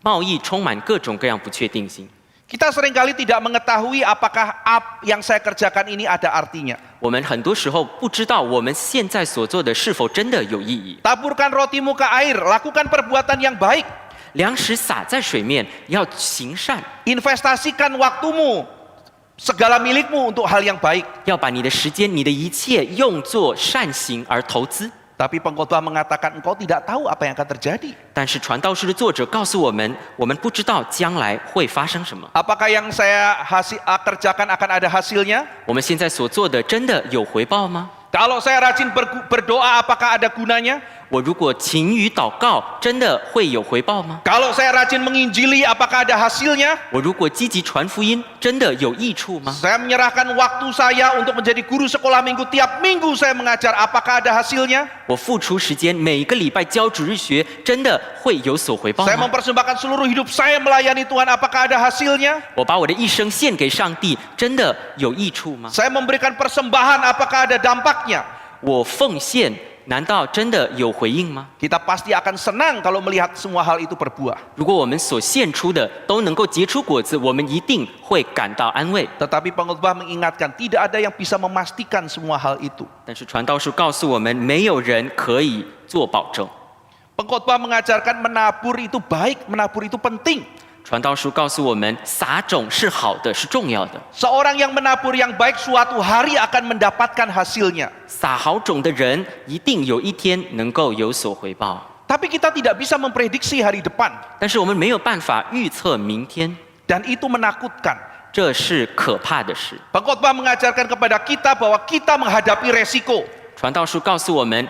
Speaker 6: 贸易充满各种各样不确定性。
Speaker 5: Kita seringkali tidak mengetahui apakah yang saya kerjakan ini ada artinya.
Speaker 6: 我们很多时候不知道我们现在所做的是否真的有意义。
Speaker 5: Taburkan rotimu ke air, lakukan perbuatan yang baik.
Speaker 6: 粮食撒在水面，要行善，
Speaker 5: Investasikan waktumu, segala milikmu untuk hal yang baik.
Speaker 6: 要把你的时间、你的一切用作善行而投资。
Speaker 5: Tapi pengkhotbah mengatakan engkau tidak tahu apa yang akan terjadi.
Speaker 6: 但是传道书的作者告诉我们，我们不知道将来会发生什么。
Speaker 5: Apakah yang saya kerjakan akan ada hasilnya?
Speaker 6: 我们现在所做的真的有回报吗？
Speaker 5: Kalau saya rajin berdoa, apakah ada gunanya?
Speaker 6: 我如果勤于祷告，真的会有回报吗？
Speaker 5: Kalau saya rajin menginjili, apakah ada hasilnya?
Speaker 6: 我如果积极传福音，真的有益处吗？
Speaker 5: Saya menyerahkan waktu saya untuk menjadi guru sekolah minggu. Tiap minggu saya mengajar, apakah ada hasilnya?
Speaker 6: 我付出时间，每个礼拜教主日学，真的会有所回报
Speaker 5: Saya
Speaker 6: 吗？
Speaker 5: mempersembahkan seluruh hidup saya melayani Tuhan, apakah ada hasilnya?
Speaker 6: 我把我的一生献给上帝，真的有益处吗？
Speaker 5: Saya memberikan persembahan, apakah ada dampaknya?
Speaker 6: 我奉献难道真的有回应吗？
Speaker 5: Kita pasti akan senang kalau melihat semua hal itu berbuah.
Speaker 6: 如果我们所献出的都能够结出果子，我们一定会感到安慰。
Speaker 5: Tetapi pengkhotbah mengingatkan tidak ada yang bisa memastikan semua hal itu.
Speaker 6: 但是传道书告诉我们，没有人可以做保证。
Speaker 5: Pengkhotbah mengajarkan menabur itu baik, menabur itu penting.
Speaker 6: 传道书告诉我们，撒种是好的，是重要的。
Speaker 5: Seorang yang menabur yang baik suatu hari akan mendapatkan hasilnya.
Speaker 6: 撒好种的人，一定有一天能够有所回报。
Speaker 5: Tapi kita tidak bisa memprediksi hari depan.
Speaker 6: 但是我们没有办法预测明天，
Speaker 5: Dan itu menakutkan.
Speaker 6: 这是可怕的事。
Speaker 5: Pengkhotbah mengajarkan kepada kita bahwa kita menghadapi resiko.
Speaker 6: 传道书告诉我们，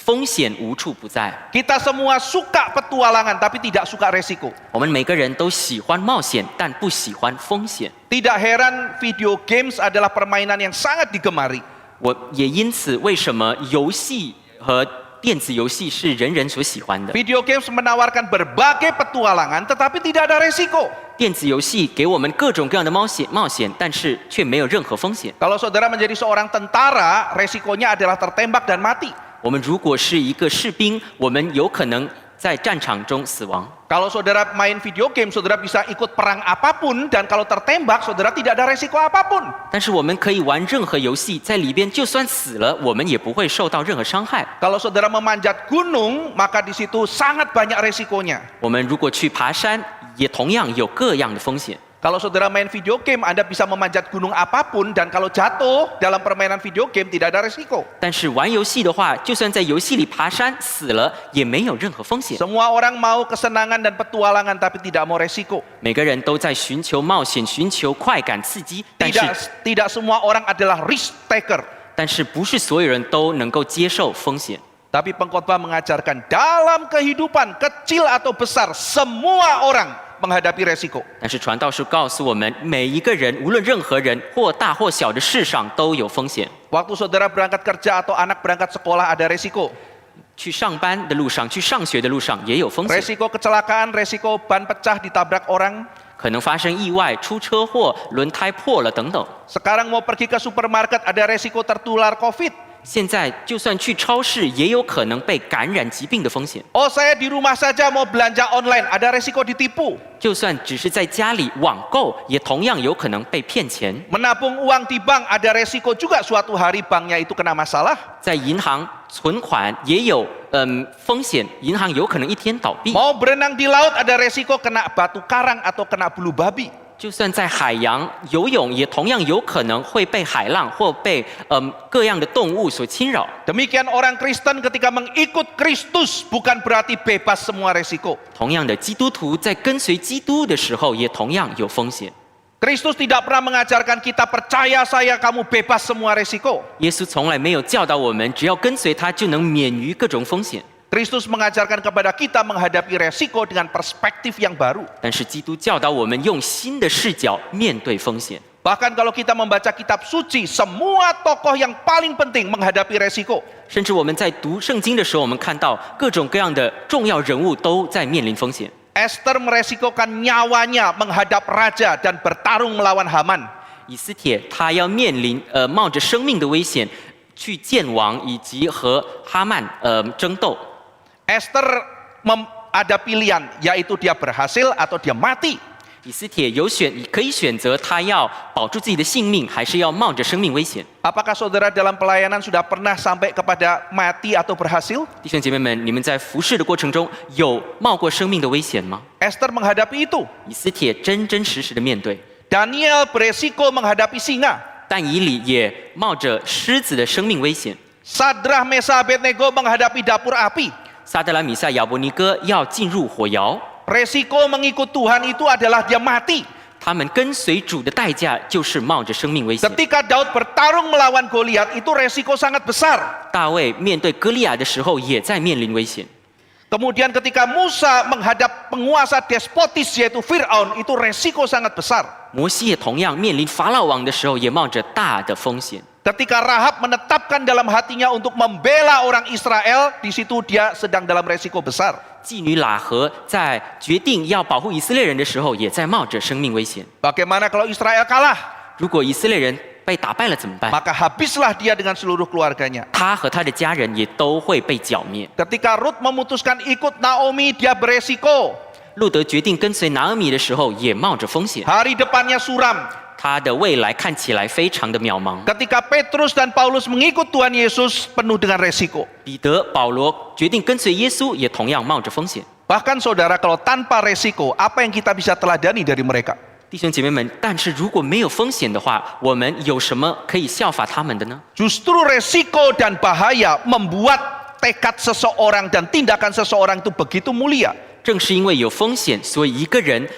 Speaker 6: 风险无处不在。
Speaker 5: Kita semua suka petualangan tapi tidak suka resiko.
Speaker 6: 我们每个人都喜欢冒险，但不喜欢风险。
Speaker 5: Tidak heran video games adalah permainan yang sangat digemari.
Speaker 6: 我也因此，为什么游戏和电子游戏是人人所喜欢的？
Speaker 5: Video games menawarkan berbagai petualangan tetapi tidak ada resiko.
Speaker 6: 电子游戏给我们各种各样的冒险，但是却没有任何风险。
Speaker 5: Kalau saudara menjadi seorang tentara, resikonya adalah tertembak dan mati.
Speaker 6: 我们如果是一个士兵，我们有可能在战场中死亡。
Speaker 5: Kalau saudara main video game, saudara bisa ikut perang apapun dan kalau tertembak, saudara tidak ada resiko apapun.
Speaker 6: 但是我们可以玩任何游戏，在里边就算死了，我们也不会受到任何伤害。
Speaker 5: Kalau saudara memanjat gunung, maka di situ sangat banyak resikonya.
Speaker 6: 我们如果去爬山，也同样有各样的风险。
Speaker 5: Kalau saudara main video game, Anda bisa memanjat gunung apapun dan kalau jatuh dalam permainan video game tidak ada resiko.
Speaker 6: 但是玩游戏的话，就算在游戏里爬山死了，也没有任何风险。
Speaker 5: Semua orang mau kesenangan dan petualangan tapi tidak mau resiko.
Speaker 6: 每个人都在寻求冒险，寻求快感刺激，但是
Speaker 5: Tidak semua orang adalah risk taker.
Speaker 6: 不是所有人都能够接受风险。
Speaker 5: Tapi pengkhotbah mengajarkan dalam kehidupan kecil atau besar semua orang menghadapi resiko.
Speaker 6: 但是传道书告诉我们，每一个人，无论任何人，或大或小的事上都有风险。
Speaker 5: Waktu saudara berangkat kerja atau anak berangkat sekolah ada resiko.
Speaker 6: 去上班的路上，去上学的路上也有风险，
Speaker 5: Resiko kecelakaan, resiko ban pecah ditabrak orang.
Speaker 6: 可能发生意外、出车祸、轮胎破了等等。
Speaker 5: Sekarang mau pergi ke supermarket ada resiko tertular COVID.
Speaker 6: 现在就算去超市，也有可能被感染疾病的风险。
Speaker 5: Oh, saya di rumah saja mau belanja online, ada resiko ditipu.
Speaker 6: 就算只是在家里网购，也同样有可能被骗钱。
Speaker 5: Menabung uang di bank ada resiko juga suatu hari banknya itu kena masalah.
Speaker 6: 在银行存款也有风险，银行有可能一天倒闭。
Speaker 5: Mau berenang di laut ada resiko kena batu karang atau kena bulu babi.
Speaker 6: 就算在海洋游泳，也同样有可能会被海浪或被各样的动物所侵扰。
Speaker 5: Demikian orang Kristen ketika mengikut Kristus bukan berarti bebas semua resiko.
Speaker 6: 同样的，基督徒在跟随基督的时候，也同样有风险。
Speaker 5: Kristus tidak pernah mengajarkan kita percaya saya kamu bebas semua resiko.
Speaker 6: 耶稣从来没有教导我们，只要跟随他就能免于各种风险。
Speaker 5: Kristus mengajarkan kepada kita menghadapi resiko dengan perspektif yang baru.
Speaker 6: 但是基督教导我们用新的视角面对风险。
Speaker 5: Bahkan kalau kita membaca kitab suci, semua tokoh yang paling penting menghadapi resiko.
Speaker 6: 甚至我们在读圣经的时候，我们看到各种各样的重要人物都在面临风险。
Speaker 5: Esther meresikokan nyawanya menghadap raja dan bertarung melawan Haman.
Speaker 6: 以斯帖他要面临冒着生命的危险去见王，以及和哈曼争斗。
Speaker 5: Esther ada pilihan, yaitu dia berhasil atau dia mati.
Speaker 6: 以斯帖可以选择他要保住自己的性命，还是要冒着生命危险。
Speaker 5: Apakah saudara dalam pelayanan sudah pernah sampai kepada mati atau berhasil?
Speaker 6: 弟兄姐妹们，你们在服侍的过程中有冒过生命的危险吗？
Speaker 5: Esther menghadapi itu.
Speaker 6: 以斯帖真真实实的面对，
Speaker 5: Daniel beresiko menghadapi singa.
Speaker 6: 但以理也冒着狮子的生命危险。
Speaker 5: Sadrah, Mesah, Abednego menghadapi dapur api.
Speaker 6: 撒德兰、米撒、亚伯尼哥要进入火窑，
Speaker 5: Resiko mengikut Tuhan itu adalah dia mati.
Speaker 6: 他们跟随主的代价就是冒着生命危险。
Speaker 5: Ketika Daud bertarung melawan Goliat, itu resiko sangat besar.
Speaker 6: 大卫面对歌利亚的时候，也在面临危险。
Speaker 5: Kemudian ketika Musa menghadap penguasa despotis yaitu Fir'aun, itu resiko sangat besar.
Speaker 6: 摩西也同样面临法老王的时候，也冒着大的风险。
Speaker 5: Ketika Rahab menetapkan dalam hatinya untuk membela orang Israel, di situ dia sedang dalam resiko besar.
Speaker 6: 妓女喇合在决定要保护以色列人的时候，也在冒着生命危险。
Speaker 5: Bagaimana kalau Israel kalah?
Speaker 6: 如果以色列人被打败了怎么办？
Speaker 5: Maka habislah dia dengan seluruh keluarganya.
Speaker 6: 他和他的家人也都会被剿灭。
Speaker 5: Ketika Rut memutuskan ikut Naomi, dia beresiko.
Speaker 6: 路德决定跟随拿俄米的时候，也冒着风险，
Speaker 5: Hari depannya suram.
Speaker 6: 他的未来看起来非常的渺茫。
Speaker 5: Ketika Petrus dan Paulus mengikut Tuhan Yesus, penuh dengan resiko.
Speaker 6: 彼得、保罗决定跟随耶稣，也同样冒着风险。
Speaker 5: Bahkan saudara, kalau tanpa resiko, apa yang kita bisa teladani dari mereka?
Speaker 6: 弟兄姐妹们，但是如果没有风险的话，我们有什么可以效法他们的呢？
Speaker 5: Justru resiko dan bahaya membuat tekad seseorang dan tindakan seseorang itu begitu mulia.
Speaker 6: 正是因为有风险，所以一个人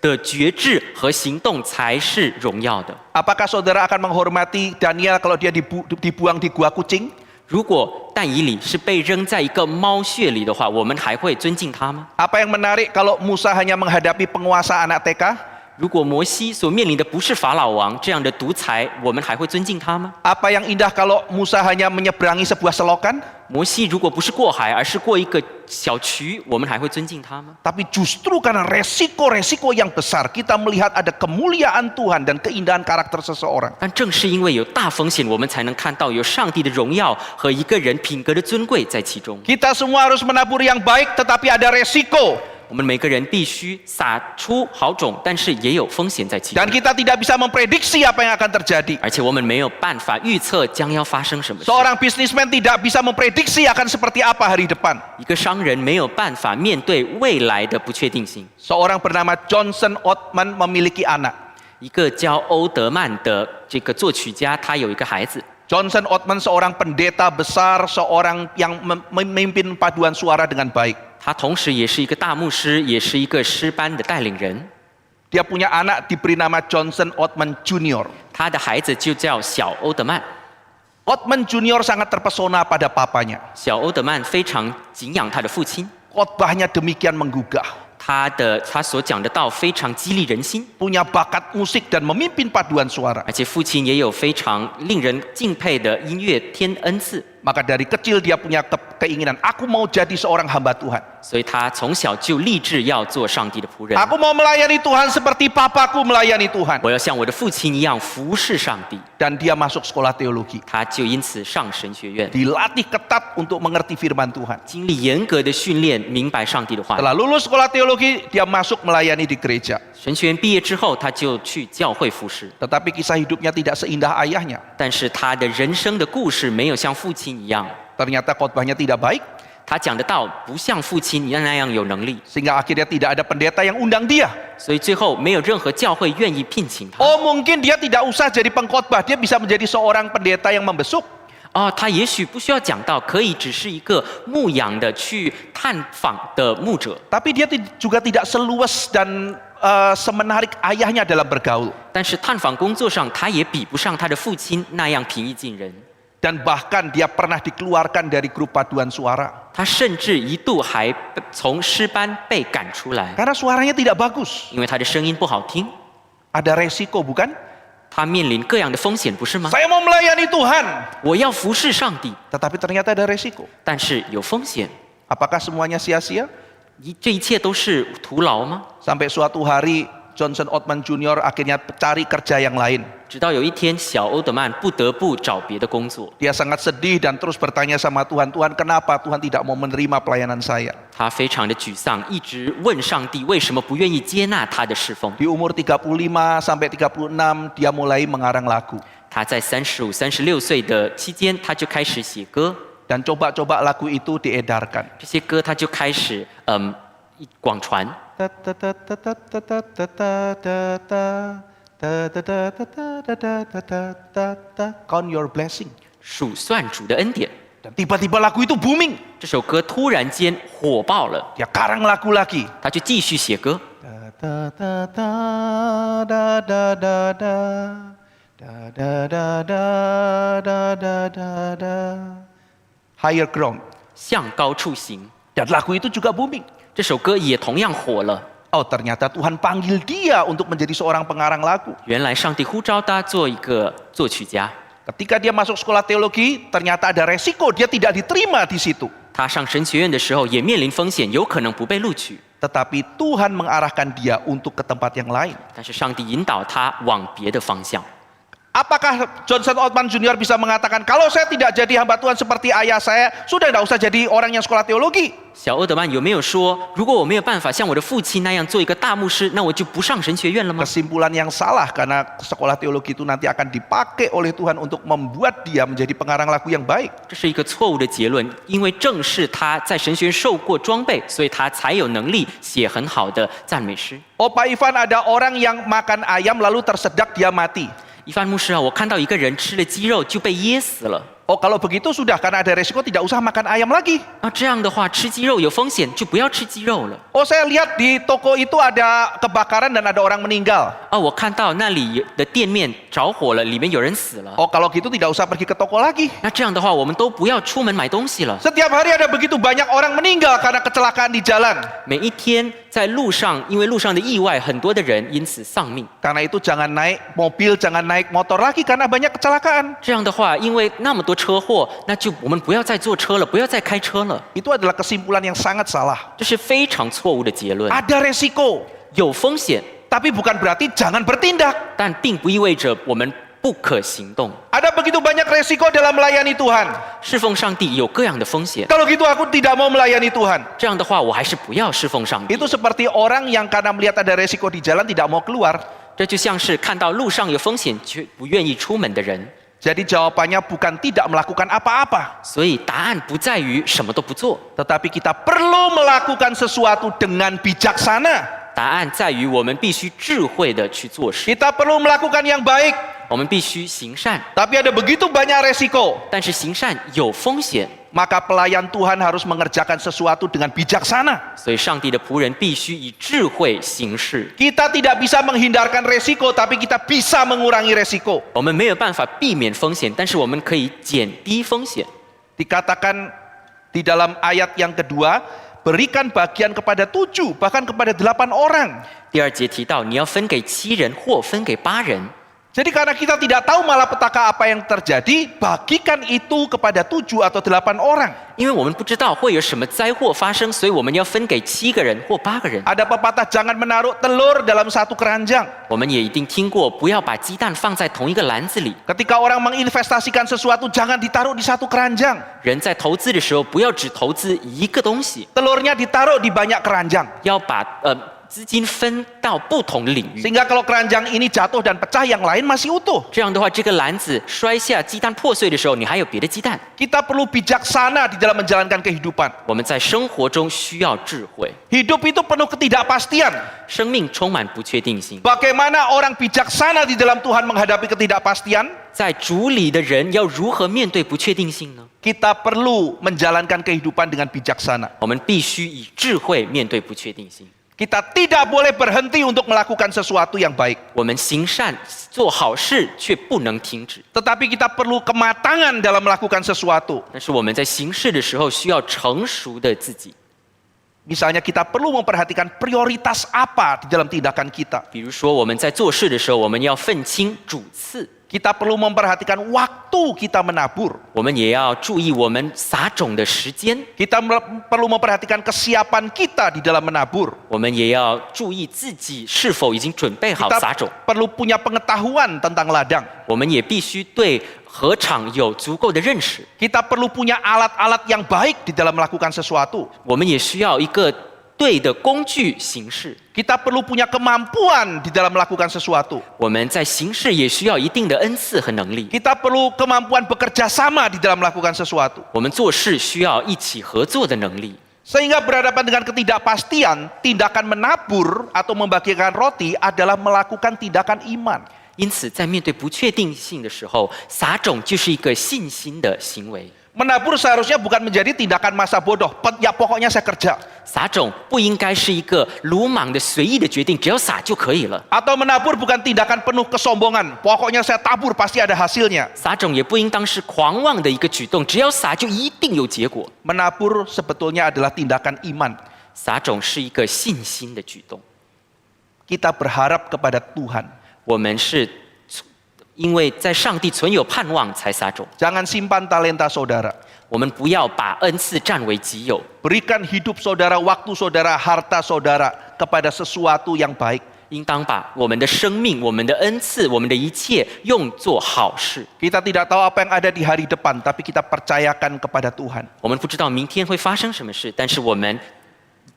Speaker 6: 的觉志和行动才是荣耀的。
Speaker 5: Apakah saudara akan menghormati Daniel kalau dia dibuang di gua kucing?
Speaker 6: 如果但以理是被扔在一个猫穴里的话，我们还会尊敬他吗？
Speaker 5: Apa yang menarik kalau Musa hanya menghadapi penguasa anak TK?
Speaker 6: 如果摩西所面临的不是法老王这样的独裁，我们还会尊敬他吗？
Speaker 5: Apa yang indah kalau Musa hanya menyeberangi sebuah selokan?
Speaker 6: 摩西如果不是过海，而是过一个小渠，我们还会尊敬他吗？
Speaker 5: Tapi justru karena resiko-resiko yang besar, kita melihat ada kemuliaan Tuhan dan keindahan karakter seseorang.
Speaker 6: 但正是因为有大风险，我们才能看到有上帝的荣耀和一个人品格的尊贵在其中。
Speaker 5: Kita semua harus menabur yang baik, tetapi ada resiko.
Speaker 6: 我们每个人必须撒出好种，但是也有风险在其中
Speaker 5: Dan。kita tidak bisa memprediksi apa yang akan terjadi.
Speaker 6: 而且我们没有办法预测将要发生什么事。
Speaker 5: Seorang businessman tidak bisa memprediksi akan seperti apa hari depan.
Speaker 6: 一个商人没有办法面对未来的不确定性。
Speaker 5: Seorang bernama Johnson Ottman memiliki anak.
Speaker 6: 一个叫欧德曼的这个作曲家，他有一个孩子。
Speaker 5: Johnson Ottman seorang pendeta besar, seorang yang memimpin paduan suara dengan baik.
Speaker 6: 他同时也是一个大牧师，也是一个诗班的带领人。
Speaker 5: Dia punya anak diberi nama Johnson Ottman Jr.
Speaker 6: 他的孩子就叫小欧德曼。
Speaker 5: Ottman Jr. sangat terpesona pada papanya.
Speaker 6: 小欧德曼非常敬仰他的父亲，
Speaker 5: Khotbahnya demikian menggugah.
Speaker 6: 他所讲的道非常激励人心，
Speaker 5: Punya bakat musik dan memimpin paduan suara.
Speaker 6: 而且父亲也有非常令人敬佩的音乐天恩赐。
Speaker 5: Maka dari kecil dia punya keinginan, aku mau jadi seorang hamba Tuhan.
Speaker 6: 所以他从小就立志要做上帝的仆人。
Speaker 5: Aku mau melayani Tuhan seperti papaku melayani Tuhan.
Speaker 6: 我要像我的父亲一样服侍上帝。
Speaker 5: Dan dia masuk sekolah teologi.
Speaker 6: 他就因此上神学院，
Speaker 5: Dilatih ketat untuk mengerti firman Tuhan.
Speaker 6: 经历严格的训练，明白上帝的话语。
Speaker 5: Setelah lulus sekolah teologi, dia masuk melayani di gereja.
Speaker 6: 神学院毕业之后，他就去教会服侍。
Speaker 5: Tetapi kisah hidupnya tidak seindah ayahnya.
Speaker 6: 但是他的人生的故事没有像父亲一样，
Speaker 5: Ternyata khotbahnya tidak baik,
Speaker 6: 他讲的道不像父亲那样有能力，
Speaker 5: sehingga akhirnya tidak ada pendeta yang undang dia.
Speaker 6: 所以最后没有任何教会愿意聘请他。
Speaker 5: Oh, mungkin dia tidak usah jadi pengkhotbah, dia bisa menjadi seorang pendeta yang membesuk.
Speaker 6: 哦，他也许不需要讲道，可以只是一个牧养的去探访的牧者。
Speaker 5: Tapi dia juga tidak seluas dan semenarik ayahnya dalam bergaul.
Speaker 6: 但是探访工作上，他也比不上他的父亲那样平易近人。
Speaker 5: Dan bahkan dia pernah dikeluarkan dari grup paduan suara.
Speaker 6: 他甚至一度还从诗班被赶出来，
Speaker 5: Karena suaranya tidak bagus.
Speaker 6: 因为他的声音不好听。
Speaker 5: Ada resiko bukan?
Speaker 6: 他面临各样的风险，不是吗？
Speaker 5: Saya mau melayani Tuhan.
Speaker 6: 我要服侍上帝，
Speaker 5: Tetapi ternyata ada resiko.
Speaker 6: 但是有风险，
Speaker 5: Apakah semuanya sia-sia?
Speaker 6: 这一切都是徒劳吗？
Speaker 5: Sampai suatu hari Johnson Ottman Jr. akhirnya cari kerja yang lain.
Speaker 6: 直到有一天，小欧德曼不得不找别的工作，
Speaker 5: Dia sangat sedih dan terus bertanya sama Tuhan, Tuhan kenapa Tuhan tidak mau menerima pelayanan saya?
Speaker 6: 他非常的沮丧，一直问上帝为什么不愿意接纳他的侍奉。
Speaker 5: Di umur 35 sampai 36 dia mulai mengarang lagu.
Speaker 6: 他在35、36岁的期间，他就开始写歌，
Speaker 5: Dan coba-coba lagu itu diedarkan.
Speaker 6: 这些歌他就开始广传。
Speaker 5: Count your blessing.
Speaker 6: 数算主的恩典。
Speaker 5: Dan tiba-tiba lagu itu booming.
Speaker 6: 这首歌突然间火爆了，
Speaker 5: Dia karang lagu lagi.
Speaker 6: 他就继续写歌。
Speaker 5: Higher ground.
Speaker 6: 向高处行，
Speaker 5: Dan lagu itu juga booming.
Speaker 6: 这首歌也同样火了。
Speaker 5: Oh, ternyata Tuhan panggil dia untuk menjadi seorang pengarang lagu.
Speaker 6: 原来上帝呼召他做一个作曲家。
Speaker 5: Ketika dia masuk sekolah teologi, ternyata ada resiko dia tidak diterima di situ.
Speaker 6: 他上神学院的时候也面临风险，有可能不被录取。
Speaker 5: Tetapi Tuhan mengarahkan dia untuk ke tempat yang lain.
Speaker 6: 但是上帝引导他往别的方向。
Speaker 5: Apakah Johnson Oldman Jr. bisa mengatakan, kalau saya tidak jadi hamba Tuhan seperti ayah saya, sudah tidak usah jadi orang yang sekolah teologi?
Speaker 6: 小欧德曼有没有说，如果我没有办法像我的父亲那样做一个大牧师，那我就不上神学院了吗？
Speaker 5: Kesimpulan yang salah, karena sekolah teologi itu nanti akan dipakai oleh Tuhan untuk membuat dia menjadi pengarang lagu yang baik.
Speaker 6: 这是一个错误的结论，因为正是他在神学院受过装备，所以他才有能力写很好的赞美诗。
Speaker 5: Oh Pak Ivan, ada orang yang makan ayam lalu tersedak dia mati.
Speaker 6: 一番牧师啊，我看到一个人吃了鸡肉就被噎死了。
Speaker 5: Oh kalau begitu sudah, karena ada resiko tidak usah makan ayam lagi.
Speaker 6: 那这样的话，吃鸡肉有风险，就不要吃鸡肉了。
Speaker 5: Oh saya lihat di toko itu ada kebakaran dan ada orang meninggal.
Speaker 6: 啊，我看到那里的店面着火了，里面有人死了。
Speaker 5: Oh kalau gitu tidak usah pergi ke toko lagi.
Speaker 6: 那这样的话，我们都不要出门买东西了。
Speaker 5: Setiap hari ada begitu banyak orang meninggal karena kecelakaan di jalan.
Speaker 6: 每一天在路上，因为路上的意外，很多的人因此丧命。
Speaker 5: Karena itu jangan naik mobil, jangan naik motor lagi karena banyak kecelakaan.
Speaker 6: 这样的话，因为那么多车祸，那就我们不要再坐车了，不要再开车了。
Speaker 5: Itu adalah kesimpulan yang sangat salah.
Speaker 6: 这是非常错误的结论。
Speaker 5: Ada resiko,
Speaker 6: 有风险，
Speaker 5: tapi bukan berarti jangan bertindak.
Speaker 6: 但并不意味着我们不可行动。
Speaker 5: Ada begitu banyak resiko dalam melayani Tuhan.
Speaker 6: 侍奉上帝有各样的风险，
Speaker 5: Kalau gitu aku tidak mau melayani Tuhan.
Speaker 6: 这样的话，我还是不要侍奉上帝。
Speaker 5: Itu seperti orang yang karena melihat ada resiko di jalan tidak mau keluar.
Speaker 6: 这就像是看到路上有风险却不愿意出门的人。
Speaker 5: Jadi jawabannya bukan tidak melakukan apa-apa,
Speaker 6: 所以答案不在于什么都不做，
Speaker 5: tetapi kita perlu melakukan sesuatu dengan bijaksana.
Speaker 6: 答案在于我们必须智慧的去做事，
Speaker 5: Kita perlu melakukan yang baik,
Speaker 6: 我们必须行善。
Speaker 5: tapi ada begitu banyak resiko.
Speaker 6: 但是行善有风险，
Speaker 5: Maka pelayan Tuhan harus mengerjakan sesuatu dengan bijaksana.
Speaker 6: 所以上帝的仆人必须以智慧行事。
Speaker 5: Kita tidak bisa menghindarkan resiko, tapi kita bisa mengurangi resiko.
Speaker 6: 我们没有办法避免风险，但是我们可以减低风险。
Speaker 5: Dikatakan di dalam ayat yang kedua, berikan bagian kepada 7, bahkan kepada 8 orang.
Speaker 6: 第二节提到，你要分给7人或分给8人。
Speaker 5: Jadi karena kita tidak tahu malapetaka apa yang terjadi, bagikan itu kepada 7 atau 8 orang.
Speaker 6: 因为我们不知道会有什么灾祸发生，所以我们要分给7个人或8个人。
Speaker 5: Ada pepatah jangan menaruh telur dalam satu keranjang.
Speaker 6: 我们也一定听过，不要把鸡蛋放在同一个篮子里。
Speaker 5: Ketika orang menginvestasikan sesuatu, jangan ditaruh di satu keranjang.
Speaker 6: 人在投资的时候，不要只投资一个东西，
Speaker 5: Telurnya ditaruh di banyak keranjang.
Speaker 6: 要把资金分到不同的领域。
Speaker 5: Sehingga kalau keranjang ini jatuh dan pecah, yang lain masih utuh.
Speaker 6: 这样的话，这个篮子摔下，鸡蛋破碎的时候，你还有别的鸡蛋。
Speaker 5: Kita perlu bijaksana di dalam menjalankan kehidupan.
Speaker 6: 我们在生活中需要智慧，
Speaker 5: Hidup itu penuh ketidakpastian.
Speaker 6: 生命充满不确定性。
Speaker 5: Bagaimana orang bijaksana di dalam Tuhan menghadapi ketidakpastian?
Speaker 6: 在主里的人要如何面对不确定性呢？
Speaker 5: Kita perlu menjalankan kehidupan dengan bijaksana.
Speaker 6: 我们必须以智慧面对不确定性。
Speaker 5: Kita tidak boleh berhenti untuk melakukan sesuatu yang baik.
Speaker 6: 我们行善做好事，却不能停止。
Speaker 5: Tetapi kita perlu kematangan dalam melakukan sesuatu.
Speaker 6: 但是我们在行事的时候，需要成熟的自己。
Speaker 5: Misalnya kita perlu memperhatikan prioritas apa di dalam tindakan kita.
Speaker 6: 比如说，我们在做事的时候，我们要分清主次。
Speaker 5: Kita perlu memperhatikan waktu kita menabur.
Speaker 6: 我们也要注意我们撒种的时间，
Speaker 5: Kita perlu memperhatikan kesiapan kita di dalam menabur.
Speaker 6: 我们也要注意自己是否已经准备好
Speaker 5: Kita
Speaker 6: 撒种。
Speaker 5: perlu punya pengetahuan tentang ladang.
Speaker 6: 我们也必须对禾场有足够的认识。
Speaker 5: Kita perlu punya alat-alat yang baik di dalam melakukan sesuatu.
Speaker 6: 我们也需要一个对的工具行事。
Speaker 5: Kita perlu punya kemampuan di dalam melakukan sesuatu.
Speaker 6: 我们在行事也需要一定的恩赐和能力。
Speaker 5: Kita perlu kemampuan bekerja sama di dalam melakukan sesuatu.
Speaker 6: 我们做事需要一起合作的能力。
Speaker 5: Sehingga berhadapan dengan ketidakpastian, tindakan menabur atau membagikan roti adalah melakukan tindakan iman.
Speaker 6: 因此，在面对不确定性的时候，撒种就是一个信心的行为。
Speaker 5: Menabur seharusnya bukan menjadi tindakan masa bodoh. Ya pokoknya saya kerja.
Speaker 6: 撒种不应该是一个鲁莽的随意的决定，只要撒就可以了。
Speaker 5: Atau menabur bukan tindakan penuh kesombongan. Pokoknya saya tabur pasti ada hasilnya.
Speaker 6: 撒种也不应当是狂妄的一个举动，只要撒就一定有结果。
Speaker 5: Menabur sebetulnya adalah tindakan iman.
Speaker 6: 撒种是一个信心的举动。
Speaker 5: Kita berharap kepada Tuhan.
Speaker 6: 我们是因为在上帝存有盼望才撒种。
Speaker 5: Jangan simpan talenta saudara.
Speaker 6: 我们不要把恩赐占为己有，
Speaker 5: Berikan hidup saudara, waktu saudara, harta saudara kepada sesuatu yang baik.
Speaker 6: 应当把我们的生命、我们的恩赐、我们的一切用作好事。
Speaker 5: Kita tidak tahu apa yang ada di hari depan, tapi kita percayakan kepada Tuhan.
Speaker 6: 我们不知道明天会发生什么事，但是我们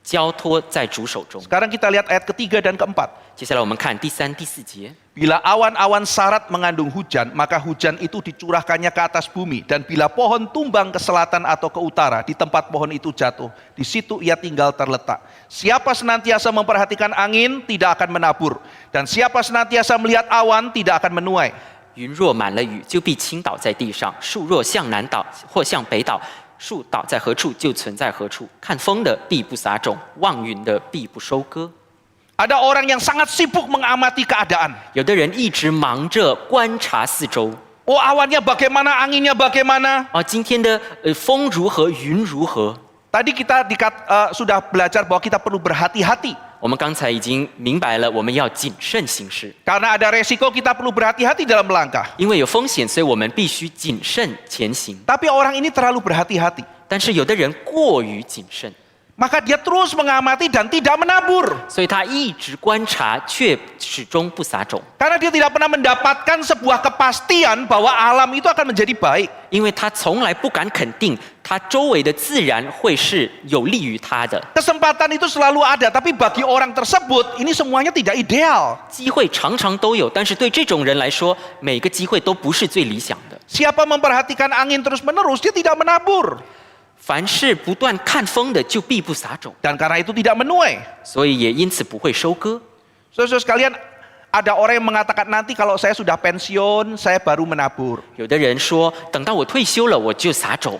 Speaker 6: 交托在主手中。
Speaker 5: Sekarang kita lihat ayat ketiga dan keempat.
Speaker 6: 接下来我们看第3、第4节。
Speaker 5: Bila awan-awan sarat mengandung hujan, maka hujan itu dicurahkannya ke atas bumi. Dan bila pohon tumbang ke selatan atau ke utara, di tempat pohon itu jatuh, di situ ia tinggal terletak. Siapa senantiasa memperhatikan angin, tidak akan menabur. Dan siapa senantiasa melihat awan, tidak akan menuai.
Speaker 6: 云若满了雨，就必倾倒在地上；树若向南倒或向北倒，树倒在何处就存在何处。看风的必不撒种，望云的必不收割。
Speaker 5: Ada orang yang sangat sibuk mengamati keadaan.
Speaker 6: 有的人一直忙着观察四周。
Speaker 5: Oh, awannya bagaimana, anginnya bagaimana.
Speaker 6: 今天的风如何，云如何？
Speaker 5: Tadi kita sudah belajar bahwa kita perlu berhati-hati.
Speaker 6: 我们刚才已经明白了，我们要谨慎行事。
Speaker 5: Karena ada resiko, kita perlu berhati-hati dalam melangkah.
Speaker 6: 因为有风险，所以我们必须谨慎前行。
Speaker 5: Tapi orang ini terlalu berhati-hati.
Speaker 6: 但是有的人过于谨慎，
Speaker 5: Maka dia terus mengamati dan tidak menabur.
Speaker 6: 所以他一直观察，却始终不撒种。
Speaker 5: Karena dia tidak pernah mendapatkan sebuah kepastian bahwa alam itu akan menjadi baik.
Speaker 6: 因为他从来不敢肯定，他周围的自然会是有利于他的。
Speaker 5: Kesempatan itu selalu ada, tapi bagi orang tersebut ini semuanya tidak ideal.
Speaker 6: 机会常常都有，但是对这种人来说，每个机会都不是最理想的。
Speaker 5: Siapa memperhatikan angin terus-menerus, dia tidak menabur.
Speaker 6: 凡是不断看风的，就必不撒种，
Speaker 5: Dan karena itu tidak menuai.
Speaker 6: 所以也因此不会收割。
Speaker 5: Saudara sekalian, ada orang yang mengatakan nanti kalau saya sudah pensiun, saya baru menabur.
Speaker 6: 有的人说，等到我退休了，我就撒种。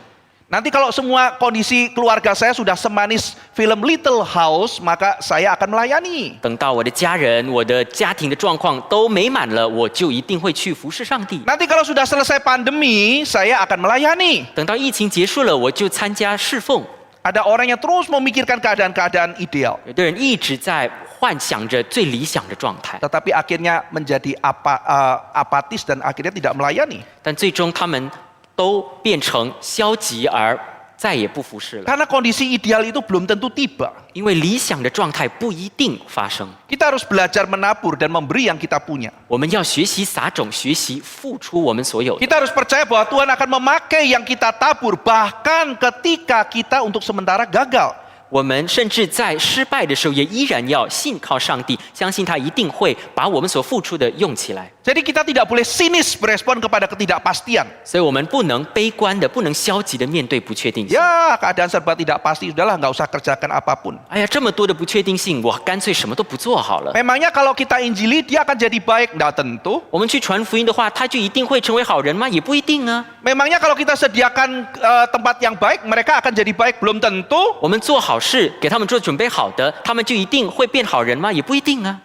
Speaker 5: Nanti kalau semua kondisi keluarga saya sudah semanis film Little House, maka saya akan melayani.
Speaker 6: 等到我的家人、我的家庭的状况都美满了，我就一定会去服侍上帝。
Speaker 5: Nanti kalau sudah selesai pandemi, saya akan melayani.
Speaker 6: 等到疫情结束了，我就参加侍奉。
Speaker 5: Ada orang yang terus memikirkan keadaan-keadaan ideal,
Speaker 6: 有的人一直在幻想着最理想的状态，
Speaker 5: tetapi akhirnya menjadi apatis dan akhirnya tidak melayani.
Speaker 6: 但最终他们都变成消极而再也不服侍了，
Speaker 5: Karena kondisi ideal itu belum tentu tiba.
Speaker 6: 因为理想的状态不一定发生。
Speaker 5: Kita harus belajar menabur dan memberi yang kita punya.
Speaker 6: 我们要学习撒种，学习付出我们所有的。
Speaker 5: Kita harus percaya bahwa Tuhan akan memakai yang kita tabur bahkan ketika kita untuk sementara gagal.
Speaker 6: 我们甚至在失败的时候，也依然要信靠上帝，相信他一定会把我们所付出的用起来。
Speaker 5: Jadi kita tidak boleh sinis berespon kepada ketidakpastian.
Speaker 6: 所以我们不能悲观的，不能消极的面对不确定性。
Speaker 5: Ya, keadaan serba tidak pasti, sudahlah nggak usah kerjakan apapun.
Speaker 6: 哎呀，这么多的不确定性，我干脆什么都不做好了。
Speaker 5: Memangnya kalau kita injili dia akan jadi baik? Nggak tentu.
Speaker 6: 我们去传福音的话，他就一定会成为好人吗？也不一定啊。
Speaker 5: Memangnya kalau kita sediakan tempat yang baik, mereka akan jadi baik? Belum tentu.
Speaker 6: 我们做好事，给他们做准备好的，他们就一定会变好人吗？也不一定啊。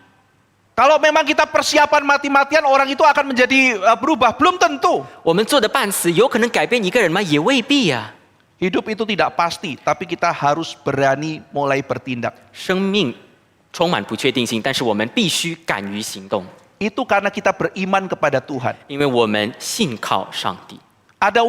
Speaker 5: Kalau memang kita persiapan mati-matian, orang itu akan menjadi berubah? Belum tentu.
Speaker 6: 我们做的半死，有可能改变一个人吗？也未必呀、
Speaker 5: Hidup itu tidak pasti, tapi kita harus berani mulai bertindak.
Speaker 6: 生命充满不确定性，但是我们必须敢于行动，
Speaker 5: Itu karena kita beriman kepada Tuhan.
Speaker 6: 因为我们信靠上帝。
Speaker 5: Ada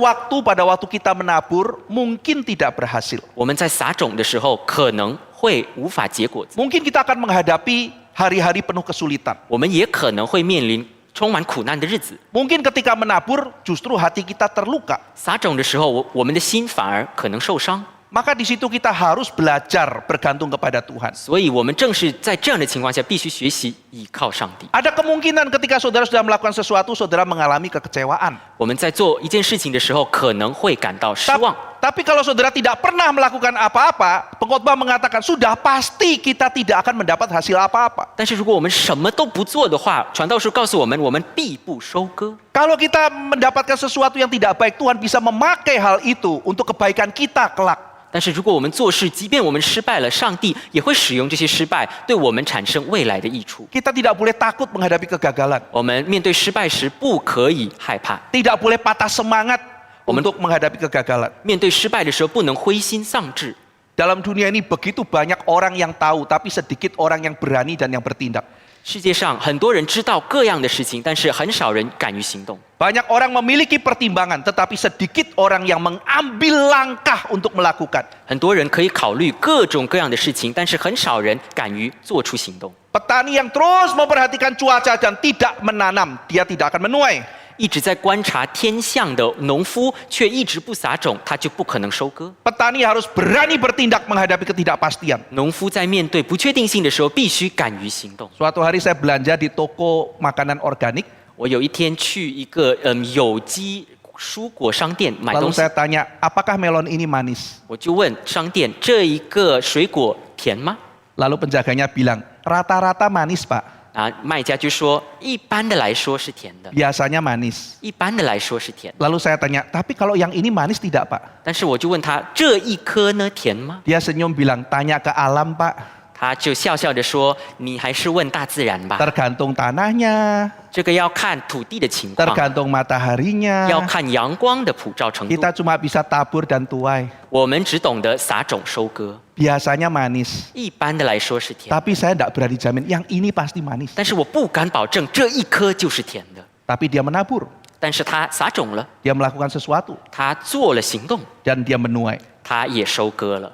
Speaker 5: pada waktu kita menabur, mungkin tidak berhasil.
Speaker 6: 我们在撒种的时候，可能会无法结果子，
Speaker 5: Mungkin kita akan menghadapi hari-hari penuh kesulitan.
Speaker 6: 我们也可能会面临充满苦难的日子。
Speaker 5: Mungkin ketika menabur, justru hati kita terluka.
Speaker 6: 撒种的时候，我们的心反而可能受伤。
Speaker 5: Maka di situ kita harus belajar bergantung kepada Tuhan.
Speaker 6: 所以我们正是在这样的情况下，必须学习倚靠上帝。
Speaker 5: Ada kemungkinan ketika saudara sudah melakukan sesuatu, saudara mengalami kekecewaan.
Speaker 6: 我们在做一件事情的时候，可能会感到失望。
Speaker 5: Tapi kalau saudara tidak pernah melakukan apa-apa, pengkhotbah mengatakan sudah pasti kita tidak akan mendapat hasil apa-apa.
Speaker 6: 但是如果我们什么都不做的话，传道书告诉我们，我们必不收割。
Speaker 5: Kalau kita mendapatkan sesuatu yang tidak baik, Tuhan bisa memakai hal itu untuk kebaikan kita kelak.
Speaker 6: 但是如果我们做事，即便我们失败了，上帝也会使用这些失败，对我们产生未来的益处。
Speaker 5: Kita tidak boleh takut menghadapi kegagalan.
Speaker 6: 我们面对失败时，不可以害怕；
Speaker 5: Tidak boleh patah semangat untuk menghadapi kegagalan.
Speaker 6: 面对失败的时候，不能灰心丧志。
Speaker 5: Dalam dunia ini begitu banyak orang yang tahu, tapi sedikit orang yang berani dan yang bertindak.
Speaker 6: 世界上很多人知道各样的事情，但是很少人敢于行动。
Speaker 5: Banyak orang memiliki pertimbangan, tetapi sedikit orang yang mengambil langkah untuk melakukan.
Speaker 6: 很多人可以考虑各种各样的事情，但是很少人敢于做出行动。
Speaker 5: Petani yang terus memperhatikan cuaca dan tidak menanam, dia tidak akan menuai.
Speaker 6: 一直在观察天象的农夫，却一直不撒种，他就不可能收割。
Speaker 5: Petani harus berani bertindak menghadapi ketidakpastian.
Speaker 6: 农夫在面对不确定性的时候，必须敢于行动。
Speaker 5: Suatu hari saya belanja di toko makanan organik,
Speaker 6: 我有一天去一个有机蔬果商店买
Speaker 5: lalu
Speaker 6: 东西，
Speaker 5: saya tanya, apakah melon ini manis?
Speaker 6: 我就问商店这一个水果甜吗？
Speaker 5: Lalu penjaganya bilang, rata-rata manis pak,
Speaker 6: 啊，卖家就说一般的来说是甜的，
Speaker 5: biasanya manis.
Speaker 6: 一般的来说是甜。
Speaker 5: Lalu saya tanya, tapi kalau yang ini manis tidak pak?
Speaker 6: 但是我就问他这一颗呢甜吗？
Speaker 5: Dia senyum bilang, tanya ke alam pak,
Speaker 6: 他就笑笑着说：“你还是问大自然吧，
Speaker 5: tergantung tanahnya,
Speaker 6: 这个要看土地的情况，
Speaker 5: tergantung mataharinya.
Speaker 6: 要看阳光的普照程度。
Speaker 5: Kita cuma bisa tabur dan tuai.
Speaker 6: 我们只懂得撒种收割，
Speaker 5: Biasanya manis,
Speaker 6: 一般的来说是甜，
Speaker 5: tapi saya tidak berani jamin yang ini pasti manis.
Speaker 6: 但是我不敢保证这一颗就是甜的。
Speaker 5: Tapi dia menabur,
Speaker 6: 但是他撒种了，
Speaker 5: dia melakukan sesuatu,
Speaker 6: 他做了行动，
Speaker 5: dan dia menuai.
Speaker 6: 他也收割了。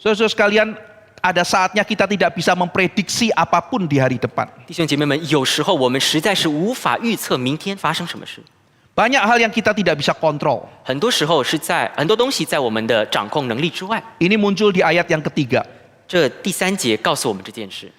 Speaker 5: Saudara-saudara sekalian, ada saatnya kita tidak bisa memprediksi apapun di hari depan.
Speaker 6: 弟兄姐妹们，有时候我们实在是无法预测明天发生什么事，
Speaker 5: Banyak hal yang kita tidak bisa kontrol.
Speaker 6: 很多时候是在很多东西在我们的掌控能力之外。
Speaker 5: Ini muncul di ayat yang ketiga.
Speaker 6: 这第3节告诉我们这件事。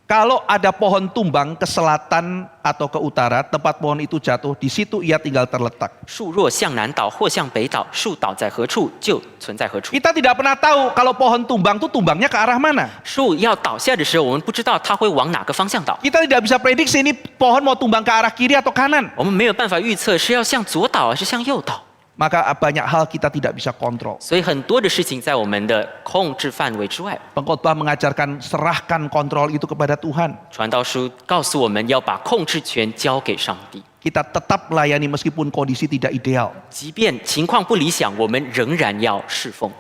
Speaker 5: Kalau ada pohon tumbang ke selatan atau ke utara, tempat pohon itu jatuh, di situ ia tinggal terletak.
Speaker 6: 树若向南倒或向北倒，树倒在何处就存在何处。
Speaker 5: Kita tidak pernah tahu kalau pohon tumbang itu tumbangnya ke arah mana.
Speaker 6: 树要倒下的时候，我们不知道它会往哪个方向倒，
Speaker 5: Kita tidak bisa prediksi ini pohon mau tumbang ke arah kiri atau kanan.
Speaker 6: 我们没有办法预测是要向左倒还是向右倒。
Speaker 5: Maka banyak hal kita tidak bisa kontrol.
Speaker 6: 所以很多的事情在我们的控制范围之外。
Speaker 5: Pengkhotbah mengajarkan serahkan kontrol itu kepada Tuhan.
Speaker 6: 传道书告诉我们要把控制权交给上帝，
Speaker 5: Kita tetap melayani meskipun kondisi tidak ideal.
Speaker 6: 即便情况不理想，我们仍然要侍奉。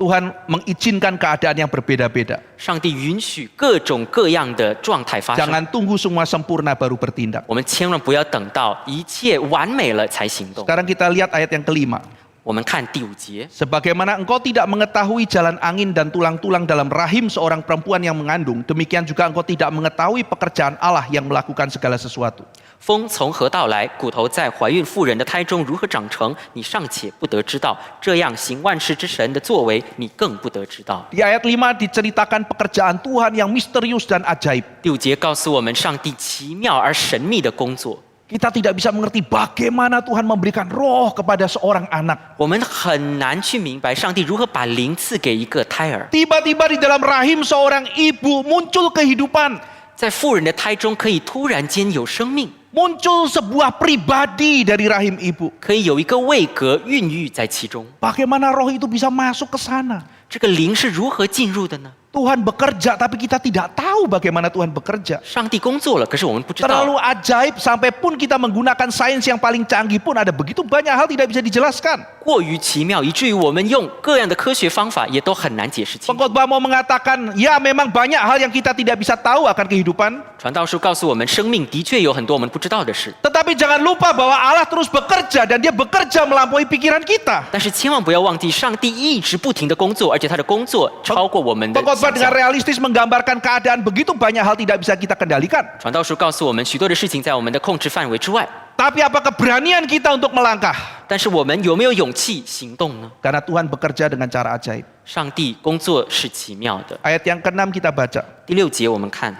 Speaker 5: Tuhan mengizinkan keadaan yang berbeda-beda.
Speaker 6: 上帝允许各种各样的状态发生，
Speaker 5: Jangan tunggu semua sempurna baru bertindak.
Speaker 6: 我们千万不要等到一切完美了才行动。
Speaker 5: Sekarang kita lihat ayat yang kelima.
Speaker 6: 我们看第5节，
Speaker 5: Sebagaimana engkau tidak mengetahui jalan angin dan tulang-tulang dalam rahim seorang perempuan yang mengandung, demikian juga engkau tidak mengetahui pekerjaan Allah yang melakukan segala sesuatu.
Speaker 6: 风从何到来，骨头在怀孕妇人的胎中如何长成，你尚且不得知道。这样行万事之神的作为，你更不得知道。
Speaker 5: Di ayat 5 diceritakan pekerjaan Tuhan yang misterius dan ajaib.
Speaker 6: 第5节告诉我们上帝奇妙而神秘的工作。
Speaker 5: Kita tidak bisa mengerti bagaimana Tuhan memberikan roh kepada seorang anak.
Speaker 6: 我们很难去明白上帝如何把灵赐给一个胎儿，
Speaker 5: Tiba-tiba di dalam rahim seorang ibu muncul kehidupan.
Speaker 6: 在妇人的胎中可以突然间有生命，
Speaker 5: Muncul sebuah pribadi dari rahim ibu.
Speaker 6: 可以有一个位格孕育在其中。
Speaker 5: Bagaimana roh itu bisa masuk ke sana?
Speaker 6: 这个灵是如何进入的呢？
Speaker 5: Tuhan bekerja tapi kita tidak tahu bagaimana Tuhan bekerja.
Speaker 6: 上帝工作了，可是我们不知道。
Speaker 5: Terlalu ajaib sampai pun kita menggunakan sains yang paling canggih pun ada begitu banyak hal tidak bisa dijelaskan.
Speaker 6: 过于奇妙，以至于我们用各样的科学方法也都很难解释清楚。
Speaker 5: Pengkhotbah mau mengatakan, ya memang banyak hal yang kita tidak bisa tahu akan kehidupan.
Speaker 6: 传道书告诉我们，生命的确有很多我们不知道的事，
Speaker 5: Tetapi jangan lupa bahwa Allah terus bekerja dan dia bekerja melampaui pikiran kita.
Speaker 6: 但是千万不要忘记，上帝一直不停的工作，而且他的工作超过我们的
Speaker 5: Pengkhotbah
Speaker 6: 想
Speaker 5: dengan
Speaker 6: 象。
Speaker 5: realistis menggambarkan keadaan begitu banyak hal tidak bisa kita kendalikan.
Speaker 6: 传道书告诉我们，许多的事情在我们的控制范围之外，
Speaker 5: Tapi apa keberanian kita untuk melangkah?
Speaker 6: 但是我们有没有勇气行动呢？
Speaker 5: Karena Tuhan bekerja dengan cara ajaib.
Speaker 6: 上帝工作是奇妙的。
Speaker 5: Ayat yang ke-6 kita baca.
Speaker 6: 第6节我们看，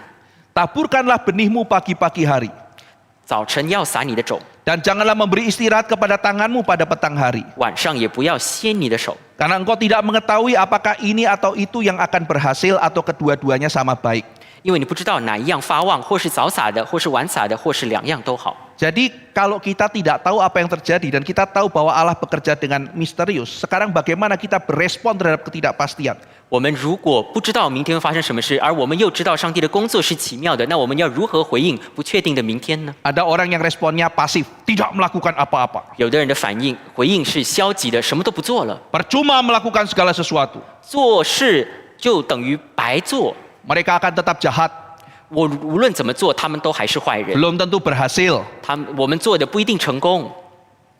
Speaker 5: Taburkanlah benihmu pagi-pagi hari.
Speaker 6: 早晨要撒你的种，
Speaker 5: Dan janganlah memberi istirahat kepada tanganmu pada petang hari.
Speaker 6: 晚上也不要歇你的手，
Speaker 5: Karena engkau tidak mengetahui apakah ini atau itu yang akan berhasil atau kedua-duanya sama baik.
Speaker 6: 因为你不知道哪一样发旺，或是早撒的，或是晚撒的，或是两样都好。
Speaker 5: Jadi kalau kita tidak tahu apa yang terjadi dan kita tahu bahwa Allah bekerja dengan misterius, sekarang bagaimana kita berespon terhadap ketidakpastian?
Speaker 6: 我们如果不知道明天会发生什么事，而我们又知道上帝的工作是奇妙的，那我们要如何回应不确定的明天呢？
Speaker 5: Ada orang yang responnya pasif, tidak melakukan apa-apa.
Speaker 6: 有的人的回应是消极的，什么都不做了，
Speaker 5: Percuma melakukan segala sesuatu.
Speaker 6: 做事就等于白做。
Speaker 5: Mereka akan tetap jahat,
Speaker 6: 我无论怎么做，他们都还是坏人。
Speaker 5: belum tentu berhasil.
Speaker 6: 我们做的不一定成功。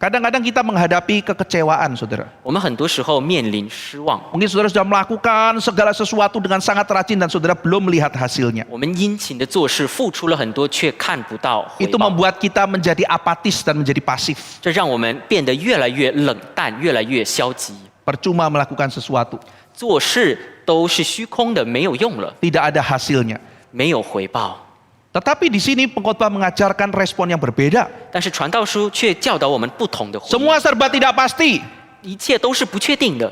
Speaker 5: Kadang-kadang kita menghadapi kekecewaan, saudara.
Speaker 6: 我们很多时候面临失望，
Speaker 5: Mungkin saudara sudah melakukan segala sesuatu dengan sangat rajin dan saudara belum melihat hasilnya.
Speaker 6: 我们殷勤的做事，付出了很多，却看不到回
Speaker 5: Itu
Speaker 6: 报。
Speaker 5: membuat kita menjadi apatis dan menjadi pasif.
Speaker 6: 这让我们变得越来越冷淡，越来越消极。
Speaker 5: Percuma melakukan sesuatu.
Speaker 6: 做事都是虚空的，没有用了，
Speaker 5: Tidak ada hasilnya.
Speaker 6: 没有回报。
Speaker 5: Tetapi di sini pengkhotbah mengajarkan respon yang berbeda.
Speaker 6: 但是传道书却教导我们不同的回应，
Speaker 5: Semua serba tidak pasti.
Speaker 6: 一切都是不确定的，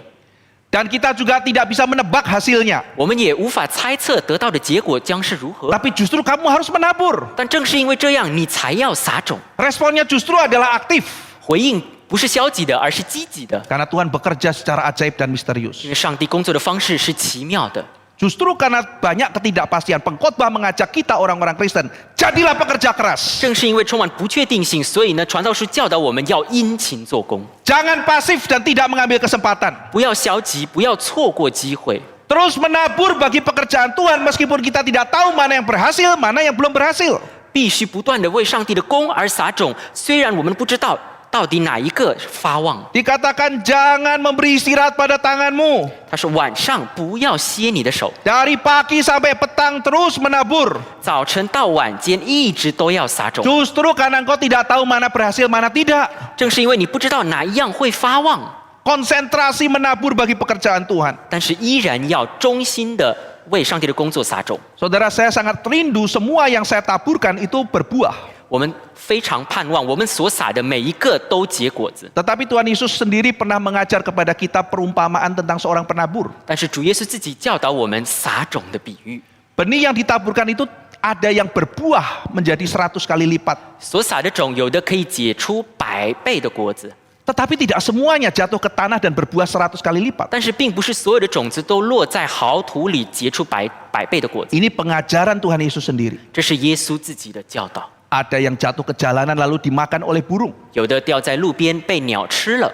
Speaker 5: Dan kita juga tidak bisa menebak hasilnya.
Speaker 6: 我们也无法猜测得到的结果将是如何。
Speaker 5: Tapi justru kamu harus menabur.
Speaker 6: 但正是因为这样，你才要撒种。
Speaker 5: Responnya justru adalah aktif.
Speaker 6: 回应不是消极的，而是积极的，
Speaker 5: Karena Tuhan bekerja secara ajaib dan misterius.
Speaker 6: 因为上帝工作的方式是奇妙的。
Speaker 5: Justru karena banyak ketidakpastian, pengkhotbah mengajak kita orang-orang Kristen, jadilah pekerja keras.
Speaker 6: 正是因为充满不确定性，所以呢，传道书教导我们要殷勤做工，
Speaker 5: Jangan pasif dan tidak mengambil kesempatan.
Speaker 6: 不要消极，不要错过机会，
Speaker 5: Terus menabur bagi pekerjaan Tuhan meskipun kita tidak tahu mana yang berhasil, mana yang belum berhasil.
Speaker 6: 必须不断的为上帝的工而撒种。虽然我们不知道到底哪一个发旺，
Speaker 5: Dikatakan jangan memberi istirahat pada tanganmu.
Speaker 6: 他说晚上不要歇你的手，
Speaker 5: Dari pagi sampai petang terus menabur.
Speaker 6: 早晨到晚间一直都要撒种。
Speaker 5: Justru karena engkau tidak tahu mana berhasil, mana tidak.
Speaker 6: 正是因为你不知道哪一样会发旺，
Speaker 5: Konsentrasi menabur bagi pekerjaan Tuhan.
Speaker 6: 但是依然要忠心的为上帝的工作撒种。
Speaker 5: Saudara, saya sangat rindu semua yang saya taburkan itu berbuah.
Speaker 6: 我们非常盼望我们所撒的每一个都结果子。
Speaker 5: Tetapi Tuhan Yesus sendiri pernah mengajar kepada kita perumpamaan tentang seorang penabur.
Speaker 6: 但是主耶稣自己教导我们撒种的比喻，
Speaker 5: Benih yang ditaburkan itu ada yang berbuah menjadi 100 kali lipat.
Speaker 6: 所撒的种有的可以结出100倍的果子，
Speaker 5: Tetapi tidak semuanya jatuh ke tanah dan berbuah 100 kali lipat.
Speaker 6: 但是并不是所有的种子都落在好土里结出百倍的果子。
Speaker 5: Ini pengajaran Tuhan Yesus sendiri.
Speaker 6: 这是耶稣自己的教导。
Speaker 5: Ada yang jatuh ke jalanan lalu dimakan oleh burung.
Speaker 6: 有的掉在路边被鸟吃了，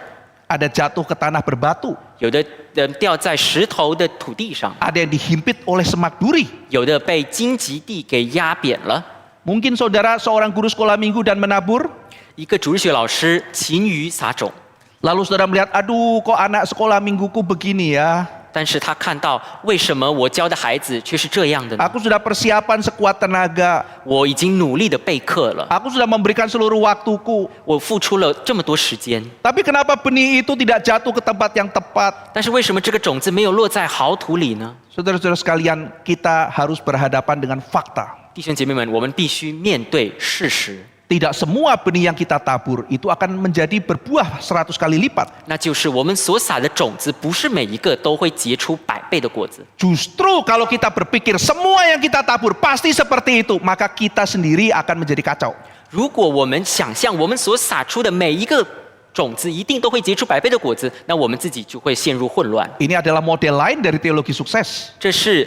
Speaker 5: Ada jatuh ke tanah berbatu.
Speaker 6: 有的掉在石头的土地上，
Speaker 5: Ada yang dihimpit oleh semak duri.
Speaker 6: 有的被荆棘地给压扁了。
Speaker 5: Mungkin saudara seorang guru sekolah minggu dan menabur.
Speaker 6: 一个主日学老师勤于撒种，
Speaker 5: Lalu saudara melihat, aduh kok anak sekolah mingguku begini ya.
Speaker 6: 但是他看到为什么我教的孩子却是这样的呢？
Speaker 5: Aku sudah persiapan sekuat tenaga.
Speaker 6: 我已经努力的备课了，
Speaker 5: Aku sudah memberikan seluruh waktuku.
Speaker 6: 我付出了这么多时间，
Speaker 5: Tapi kenapa benih itu tidak jatuh ke tempat yang tepat?
Speaker 6: 但是为什么这个种子没有落在好土里呢？
Speaker 5: Saudara-saudara sekalian, kita harus berhadapan dengan fakta.
Speaker 6: 弟兄姐妹们，我们必须面对事实，
Speaker 5: Tidak semua benih yang kita tabur itu akan menjadi berbuah 100 kali lipat.
Speaker 6: 那就是我们所撒的种子，不是每一个都会结出100倍的果子。
Speaker 5: Justru kalau kita berpikir semua yang kita tabur pasti seperti itu, maka kita sendiri akan menjadi kacau.
Speaker 6: 如果我们想象我们所撒出的每一个种子一定都会结出100倍的果子，那我们自己就会陷入混乱。
Speaker 5: Ini adalah model lain dari teologi sukses.
Speaker 6: 这是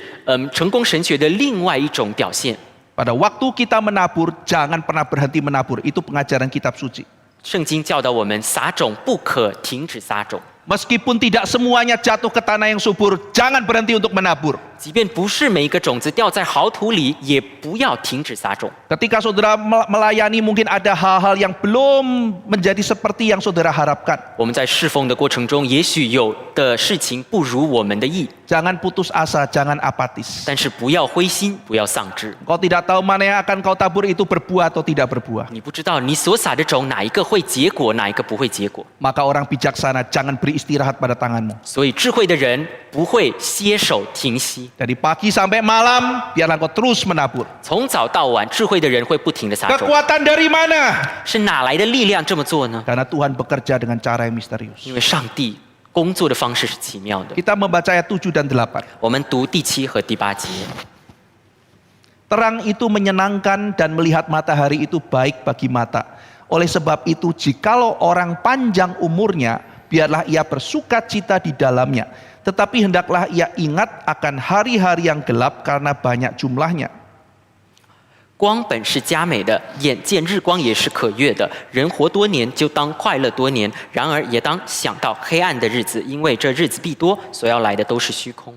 Speaker 6: 成功神学的另外一种表现。
Speaker 5: Pada waktu kita menabur, jangan pernah berhenti menabur. Itu pengajaran kitab suci.
Speaker 6: 圣经教导我们撒种不可停止撒种，
Speaker 5: Meskipun tidak semuanya jatuh ke tanah yang subur, jangan berhenti untuk menabur.
Speaker 6: 即便不是每一个种子掉在好土里，也不要停止撒种。
Speaker 5: Ketika saudara melayani, mungkin ada hal-hal yang belum menjadi seperti yang saudara harapkan.
Speaker 6: 我们在侍奉的过程中，也许有的事情不如我们的意，
Speaker 5: Jangan putus asa, jangan apatis.
Speaker 6: 但是不要灰心，不要丧志。
Speaker 5: Kau tidak tahu mana yang akan kau tabur itu berbuah atau tidak berbuah.
Speaker 6: 你不知道你所撒的种哪一个会结果，哪一个不会结果。
Speaker 5: Maka orang bijaksana jangan beri istirahat pada tanganmu.
Speaker 6: 所以智慧的人不会歇手停息，
Speaker 5: Dari pagi sampai malam, biarlah kau terus menabur.
Speaker 6: 从早到晚，智慧的人会不停的撒种。
Speaker 5: Kekuatan dari mana?
Speaker 6: 是哪来的力量这么做呢？
Speaker 5: Karena Tuhan bekerja dengan cara yang misterius.
Speaker 6: 因为上帝工作的方式是奇妙的。
Speaker 5: Kita membaca ayat 7 dan 8.
Speaker 6: 我们读第7和第8节。
Speaker 5: Terang itu menyenangkan dan melihat matahari itu baik bagi mata. Oleh sebab itu, jikalau orang panjang umurnya, biarlah ia bersukacita di dalamnya. Tetapi hendaklah ia ingat akan hari-hari yang gelap karena banyak jumlahnya.
Speaker 6: 光本是佳美的，眼见日光也是可悦的。人活多年，就当快乐多年；然而也当想到黑暗的日子，因为这日子必多，所要来的都是虚空。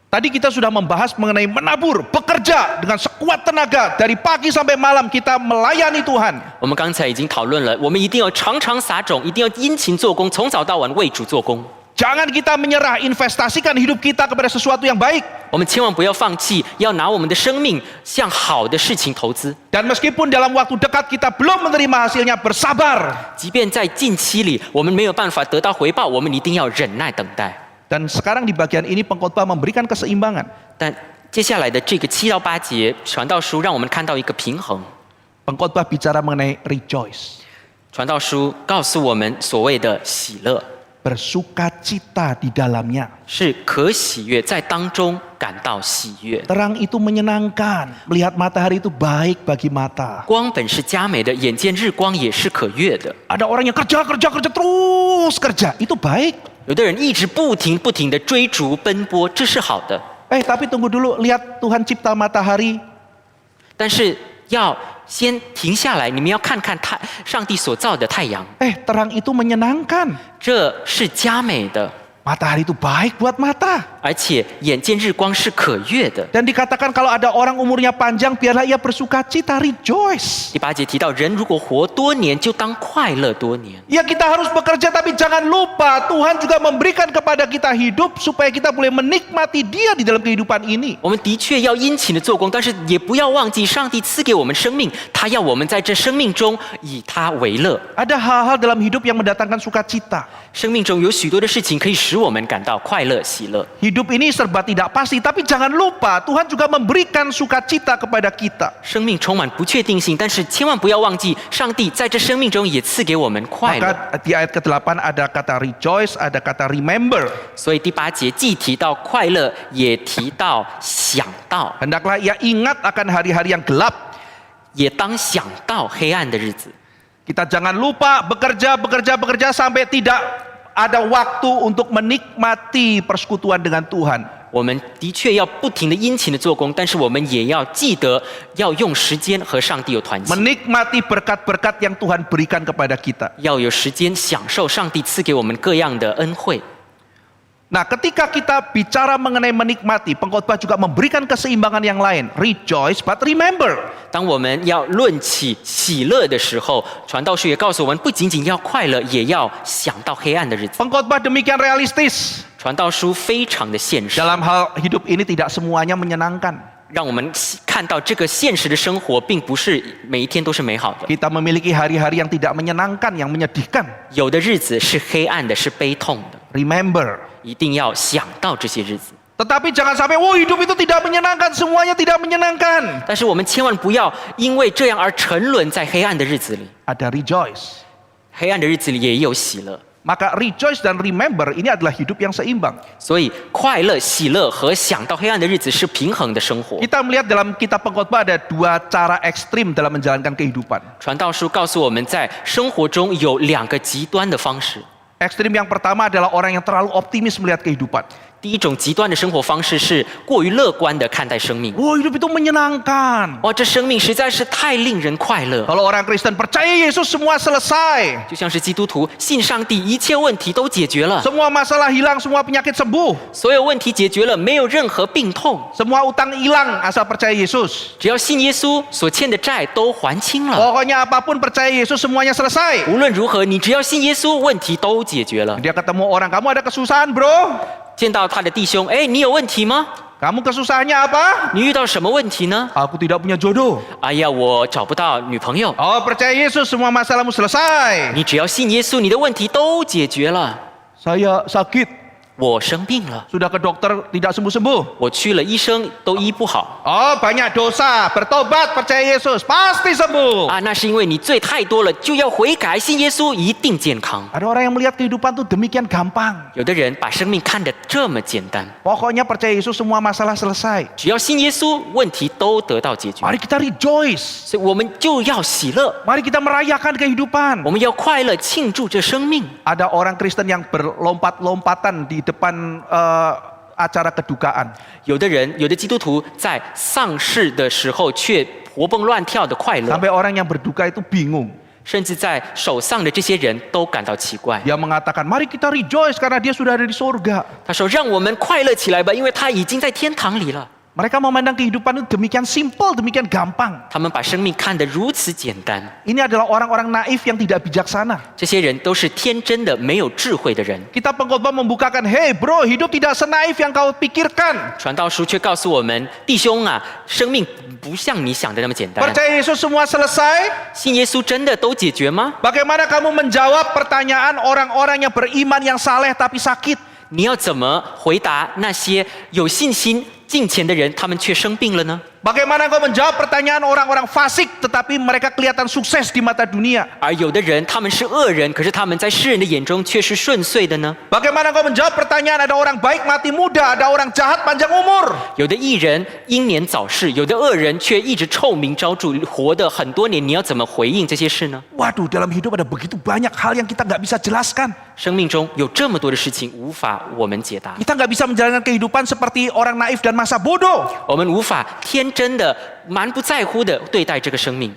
Speaker 5: Tadi kita sudah membahas mengenai menabur, bekerja dengan sekuat tenaga dari pagi sampai malam kita melayani Tuhan.
Speaker 6: 我们刚才已经讨论了，我们一定要常常撒种，一定要殷勤做工，从早到晚为主做工。
Speaker 5: Jangan kita menyerah, investasikan hidup kita kepada sesuatu yang baik.
Speaker 6: 我们千万不要放弃，要拿我们的生命向好的事情投资。
Speaker 5: Dan meskipun dalam waktu dekat kita belum menerima hasilnya, bersabar.
Speaker 6: 即便在近期里我们没有办法得到回报，我们一定要忍耐等待。
Speaker 5: Dan sekarang di bagian ini pengkhotbah memberikan keseimbangan.
Speaker 6: 但接下来的这个7到8节传道书让我们看到一个平衡。
Speaker 5: Pengkhotbah bicara mengenai rejoice.
Speaker 6: 传道书告诉我们，所谓的喜乐
Speaker 5: Bersukacita di dalamnya.
Speaker 6: 是可喜悦，在当中感到喜悦。
Speaker 5: Terang itu menyenangkan. Melihat matahari itu baik bagi mata.
Speaker 6: 光本是佳美的，眼见日光也是可悦的。
Speaker 5: Ada orang yang kerja terus kerja. Itu baik.
Speaker 6: 有的人一直不停的追逐奔波，这是好的。
Speaker 5: Tapi tunggu dulu. Lihat Tuhan cipta matahari.
Speaker 6: 但是要先停下来，你们要看看上帝所造的太阳，
Speaker 5: Terang itu menyenangkan.
Speaker 6: 这是佳美的，
Speaker 5: Matahari itu baik buat mata.
Speaker 6: 而且眼见日光是可悦的。
Speaker 5: Dan dikatakan kalau ada orang umurnya panjang, biarlah ia bersukacita, rejoice.
Speaker 6: 第8节提到，人如果活多年，就当快乐多年。
Speaker 5: Ya kita harus bekerja, tapi jangan lupa Tuhan juga memberikan kepada kita hidup supaya kita boleh menikmati Dia di dalam kehidupan ini.
Speaker 6: 我们的确要殷勤的做工，但是也不要忘记，上帝赐给我们生命，他要我们在这生命中以他为乐。
Speaker 5: Ada hal-hal dalam hidup yang mendatangkan sukacita.
Speaker 6: 生命中有许多的事情可以使我们感到快乐、喜乐。
Speaker 5: Hidup ini serba tidak pasti, tapi jangan lupa Tuhan juga memberikan sukacita kepada kita.
Speaker 6: 生命充满不确定性，但是千万不要忘记，上帝在这生命中也赐给我们快乐。
Speaker 5: Maka di ayat ke-8 ada kata rejoice, ada kata remember.
Speaker 6: 所以第8节既提到快乐，也提到想到，
Speaker 5: Hendaklah ia ingat akan hari-hari yang gelap.
Speaker 6: 也当想到黑暗的日子。
Speaker 5: Kita jangan lupa bekerja sampai tidak ada waktu untuk menikmati persekutuan dengan Tuhan.
Speaker 6: 我们的确要不停的殷勤的做工，但是我们也要记得要用时间和上帝有团契，
Speaker 5: Menikmati berkat-berkat yang Tuhan berikan kepada kita.
Speaker 6: 要有时间享受上帝赐给我们各样的恩惠。
Speaker 5: Nah, ketika kita bicara mengenai menikmati, pengkhotbah juga memberikan keseimbangan yang lain. Rejoice, but remember.
Speaker 6: 当我们要论起喜乐的时候，传道书也告诉我们，不仅仅要快乐，也要想到黑暗的日子。
Speaker 5: Pengkhotbah demikian realistis.
Speaker 6: 传道书非常的现实，
Speaker 5: Dalam hal hidup ini tidak semuanya menyenangkan.
Speaker 6: 让我们看到这个现实的生活，并不是每一天都是美好的。
Speaker 5: Kita memiliki hari-hari yang tidak menyenangkan, yang menyedihkan.
Speaker 6: 有的日子是黑暗的，是悲痛的，
Speaker 5: Remember.
Speaker 6: 一定要想到这些日子。
Speaker 5: Tetapi jangan sampai, hidup itu tidak menyenangkan, semuanya tidak menyenangkan.
Speaker 6: 但是我们千万不要因为这样而沉沦在黑暗的日子里。
Speaker 5: Ada rejoice.
Speaker 6: 黑暗的日子里也有喜乐，
Speaker 5: Maka rejoice dan remember ini adalah hidup yang seimbang.
Speaker 6: 所以快乐、喜乐和想到黑暗的日子是平衡的生活。
Speaker 5: Kita melihat dalam kitab pengkhotbah ada dua cara ekstrim dalam menjalankan kehidupan.
Speaker 6: 传道书告诉我们在生活中有2个极端的方式。
Speaker 5: Ekstrim yang pertama adalah orang yang terlalu optimis melihat kehidupan.
Speaker 6: 第一种极端的生活方式是过于乐观的看待生命。
Speaker 5: Hidup itu menyenangkan.
Speaker 6: 哇，这生命实在是太令人快乐。
Speaker 5: Kalau orang Kristen percaya Yesus semua selesai.
Speaker 6: 就像是基督徒信上帝，一切问题都解决了，
Speaker 5: Semua masalah hilang, semua penyakit sembuh.
Speaker 6: 所有问题解决了，没有任何病痛，
Speaker 5: Semua utang hilang asal percaya Yesus.
Speaker 6: 只要信耶稣，所欠的债都还清了。
Speaker 5: Pokoknya apapun percaya Yesus semuanya selesai.
Speaker 6: 无论如何，你只要信耶稣，问题都解决了。
Speaker 5: Dia ketemu orang, kamu ada kesusahan bro?
Speaker 6: 见到他的弟兄，哎，你有问题吗？
Speaker 5: Kamu kesusahannya apa?
Speaker 6: 你遇到什么问题呢？
Speaker 5: Aku tidak punya jodoh.
Speaker 6: 哎呀，我找不到女朋友。
Speaker 5: Percaya Yesus semua masalahmu selesai.
Speaker 6: 你只要信耶稣，你的问题都解决了。
Speaker 5: Saya sakit.
Speaker 6: 我生病了，
Speaker 5: Sudah ke dokter tidak sembuh-sembuh.
Speaker 6: 我去了医生都医不好
Speaker 5: Banyak dosa, bertobat, percaya Yesus, pasti sembuh.
Speaker 6: 啊，那是因为你罪太多了，就要悔改，信耶稣一定健康。
Speaker 5: Ada orang yang melihat kehidupan itu demikian gampang.
Speaker 6: 有的人把生命看得这么简单，
Speaker 5: Pokoknya percaya Yesus semua masalah selesai.
Speaker 6: 只要信耶稣，问题都得到解决。
Speaker 5: Mari kita rejoice.
Speaker 6: 所以我们就要喜乐，
Speaker 5: Mari kita merayakan kehidupan.
Speaker 6: 我们要快乐庆祝这生命。
Speaker 5: Ada orang Kristen yang berlompat-lompatan di depan acara kedukaan.
Speaker 6: 有的基督徒在丧事的时候却活蹦乱跳的快乐，
Speaker 5: Sampai orang yang berduka itu bingung.
Speaker 6: 甚至在守丧的这些人都感到奇怪。
Speaker 5: Dia mengatakan, mari kita rejoice karena dia sudah ada di surga.
Speaker 6: 他说：“让我们快乐起来吧，因为他已经在天堂里了。”
Speaker 5: Mereka memandang kehidupan itu demikian simpel, demikian gampang.
Speaker 6: 他们把生命看得如此简单。
Speaker 5: Ini adalah orang-orang naif yang tidak bijaksana.
Speaker 6: 这些人都是天真的、没有智慧的人。
Speaker 5: Kita pengkhotbah membukakan, hey bro, hidup tidak senaif yang kau pikirkan.
Speaker 6: 传道书却告诉我们：弟兄啊，生命不像你想的那么简单。
Speaker 5: Percaya Yesus semua selesai?
Speaker 6: 信耶稣真的都解决吗？
Speaker 5: Bagaimana kamu menjawab pertanyaan orang-orang yang beriman yang saleh tapi sakit?
Speaker 6: 你要怎么回答那些有信心、敬虔的人，他们却生病了呢？
Speaker 5: Bagaimana kau menjawab pertanyaan orang-orang fasik tetapi mereka kelihatan sukses di mata dunia?
Speaker 6: 而有的人，他们是恶人，可是他们在世人的眼中却是顺遂的呢？
Speaker 5: Bagaimana kau menjawab pertanyaan ada orang baik mati muda, ada orang jahat panjang umur?
Speaker 6: 有的义人英年早逝，有的恶人却一直臭名昭著，活得很多年。你要怎么回应这些事呢？
Speaker 5: Waduh, dalam hidup ada begitu banyak hal yang kita nggak bisa jelaskan.
Speaker 6: 生命中有这么多的事情无法我们解答，
Speaker 5: Kita nggak bisa menjalankan kehidupan seperti orang naif dan masa bodoh.
Speaker 6: 我们无法天真的、蛮不在乎的对待这个生命。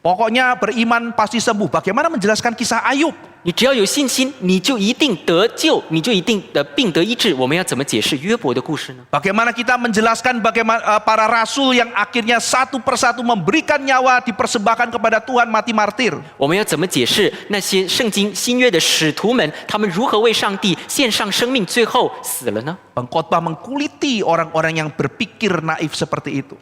Speaker 5: Pokoknya beriman pasti sembuh. Bagaimana menjelaskan kisah Ayub?
Speaker 6: 你只要有信心，你就一定得救，你就一定的病得医治。我们要怎么解释约伯的故事呢？
Speaker 5: Bagaimana kita menjelaskan bagaimana para rasul yang akhirnya satu persatu memberikan nyawa dipersembahkan kepada Tuhan mati martir?
Speaker 6: 我们要怎么解释那些圣经新约的使徒们，他们如何为上帝献上生命，最后死了呢？
Speaker 5: Pengkhotbah mengkuliti orang-orang yang berpikir naif seperti itu.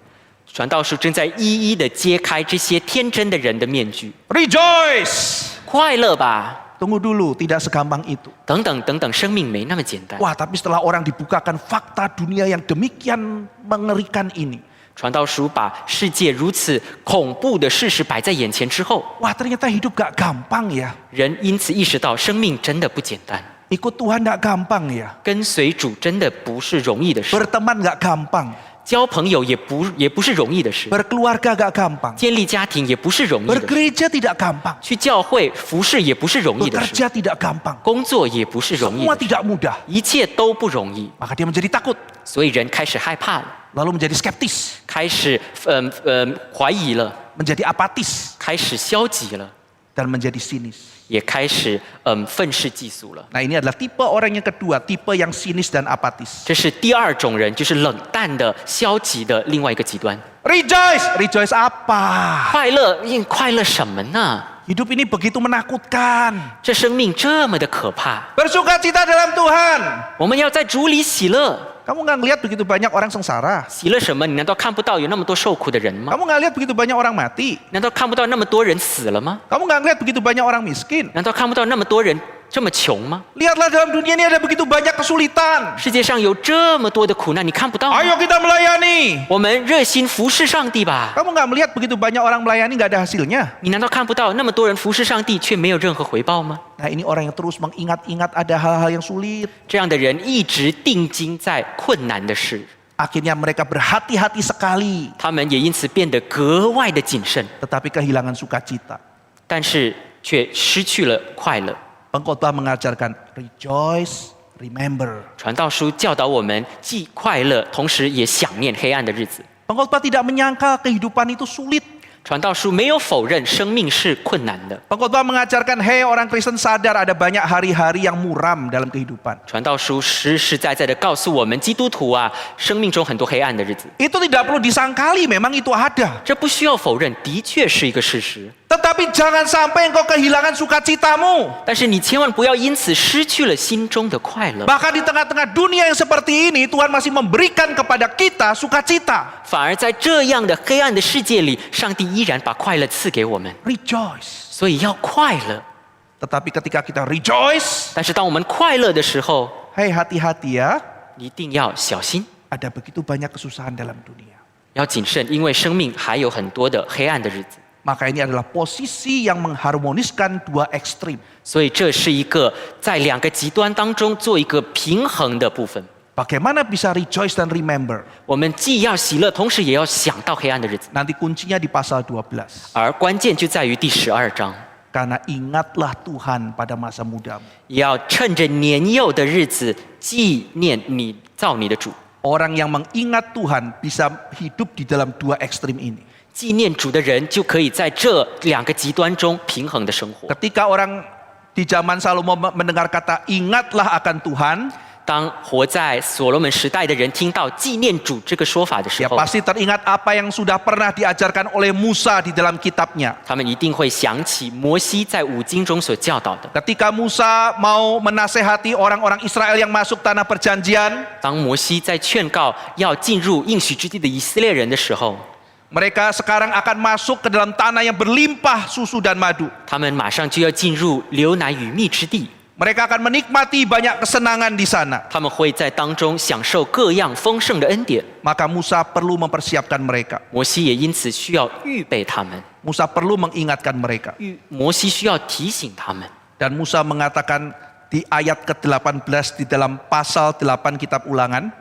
Speaker 6: 传道书正在一一的揭开这些天真的人的面具。
Speaker 5: Rejoice!
Speaker 6: 快乐吧，
Speaker 5: Tunggu dulu, tidak segampang itu.
Speaker 6: 等等等等，生命没那么简单。
Speaker 5: Wah, tapi setelah orang dibukakan fakta dunia yang demikian mengerikan ini.
Speaker 6: 传道书把世界如此恐怖的事实摆在眼前之后，
Speaker 5: Wah, ternyata hidup gak gampang ya.
Speaker 6: 人因此意识到生命真的不简单，
Speaker 5: Ikut Tuhan gak gampang ya.
Speaker 6: 跟随主真的不是容易的事，
Speaker 5: Berteman gak gampang.
Speaker 6: 交朋友也不是容易的事，
Speaker 5: Berkeluarga gak gampang.
Speaker 6: 建立家庭也不是容易的事，
Speaker 5: Bergereja tidak gampang.
Speaker 6: 去教会服侍也不是容易的事，
Speaker 5: Bekerja tidak gampang.
Speaker 6: 工作也不是容易
Speaker 5: Semua
Speaker 6: 的事，
Speaker 5: tidak mudah.
Speaker 6: 一切都不容易，
Speaker 5: Maka dia menjadi takut.
Speaker 6: 所以人开始害怕了，
Speaker 5: Lalu menjadi skeptis.
Speaker 6: 开始怀疑了，
Speaker 5: Menjadi apatis.
Speaker 6: 开始消极了，
Speaker 5: Dan menjadi sinis.
Speaker 6: 也开始愤世嫉俗了。
Speaker 5: Nah, ini adalah tipe orang yang kedua. Tipe yang sinis dan apatis.
Speaker 6: 这是第二种人，就是冷淡的、消极的另外一个极端。
Speaker 5: Rejoice! Rejoice apa?
Speaker 6: 快乐，快乐什么呢？
Speaker 5: Hidup ini begitu menakutkan.
Speaker 6: 这生命这么的可怕，
Speaker 5: Bersukacita dalam Tuhan.
Speaker 6: 我们要在主里喜乐。
Speaker 5: Kamu nggak ngelihat begitu banyak orang sengsara?
Speaker 6: 喜乐什么？你难道看不到有那么多受苦的人吗？
Speaker 5: Kamu nggak lihat begitu banyak orang mati?
Speaker 6: 难道看不到那么多人死了吗？
Speaker 5: Kamu nggak ngelihat begitu banyak orang miskin?
Speaker 6: 难道看不到那么多人这么穷吗？
Speaker 5: Lihatlah dalam dunia ini ada begitu banyak kesulitan.
Speaker 6: 世界上有这么多的苦难，你看不到吗？
Speaker 5: Ayo kita melayani.
Speaker 6: 我们热心服侍上帝吧。
Speaker 5: Kamu nggak melihat begitu banyak orang melayani nggak ada hasilnya?
Speaker 6: 你难道看不到那么多人服侍上帝却没有任何回报吗？
Speaker 5: Nah, ini orang yang terus mengingat-ingat ada hal-hal yang sulit.
Speaker 6: 这样的人一直定睛在困难的事，
Speaker 5: Akhirnya mereka berhati-hati sekali,
Speaker 6: 他们也因此变得格外的谨慎，
Speaker 5: tetapi kehilangan sukacita.
Speaker 6: 但是却失去了快乐。
Speaker 5: Pengkhotbah mengajarkan rejoice, remember.
Speaker 6: 传道书教导我们既快乐，同时也想念黑暗的日子。
Speaker 5: Pengkhotbah tidak menyangka kehidupan itu sulit.
Speaker 6: 传道书没有否认生命是困难的。
Speaker 5: Pengkhotbah mengajarkan, hey orang Kristen sadar ada banyak hari-hari yang muram dalam kehidupan.
Speaker 6: 传道书实实在在的告诉我们，基督徒啊，生命中很多黑暗的日子，
Speaker 5: Itu tidak perlu disangkali, memang itu ada.
Speaker 6: 这不需要否认，的确是一个事实。
Speaker 5: Tetapi jangan sampai engkau kehilangan sukacitamu.
Speaker 6: 但是你千万不要因此失去了心中的快乐。
Speaker 5: Bahkan di tengah-tengah dunia yang seperti ini, Tuhan masih memberikan kepada kita sukacita.
Speaker 6: 反而在这样的黑暗的世界里，上帝依然把快乐赐给我们，
Speaker 5: Rejoice.
Speaker 6: 所以要快乐。
Speaker 5: Tetapi ketika kita rejoice,
Speaker 6: 但是当我们快乐的时候，
Speaker 5: hey hati-hati ya,
Speaker 6: 一定要小心，
Speaker 5: ada begitu banyak kesusahan dalam dunia.
Speaker 6: 要谨慎，因为生命还有很多的黑暗的日子。
Speaker 5: Maka ini adalah posisi yang mengharmoniskan dua ekstrim.
Speaker 6: 所以这是一个在两个极端当中做一个平衡的部分。
Speaker 5: Bagaimana bisa rejoice dan remember?
Speaker 6: 我们既要喜乐，同时也要想到黑暗的日子。
Speaker 5: Nanti kuncinya di pasal 12.
Speaker 6: 而关键就在于第12章，
Speaker 5: Karena ingatlah Tuhan pada masa mudamu.
Speaker 6: 要趁着年幼的日子纪念你造你的主。
Speaker 5: Orang yang mengingat Tuhan bisa hidup di dalam dua ekstrim ini.
Speaker 6: 纪念主的人就可以在这两个极端中平衡的生活。
Speaker 5: Ketika orang di zaman Salomo mendengar kata ingatlah akan Tuhan,
Speaker 6: 当活在所罗门时代的人听到纪念主这个说法的时
Speaker 5: ya
Speaker 6: 候，
Speaker 5: pasti teringat apa yang sudah pernah diajarkan oleh Musa di dalam kitabnya.
Speaker 6: 他们一定会想起摩西在五经中所教导的。
Speaker 5: Ketika Musa mau menasehati orang-orang Israel yang masuk tanah perjanjian,
Speaker 6: 当摩西在劝告要进入应许之地的以色列人的时候，
Speaker 5: mereka sekarang akan masuk ke dalam tanah yang berlimpah susu dan madu.
Speaker 6: 他们马上就要进入流奶与蜜之地，
Speaker 5: Mereka akan menikmati banyak kesenangan di sana.
Speaker 6: 他们会在当中享受各样丰盛的恩典。
Speaker 5: Maka Musa perlu mempersiapkan mereka.
Speaker 6: 摩西也因此需要预备他们，
Speaker 5: Musa perlu mengingatkan mereka.
Speaker 6: 摩西需要提醒他们。
Speaker 5: Dan Musa mengatakan di ayat ke-18 di dalam pasal 8 kitab Ulangan,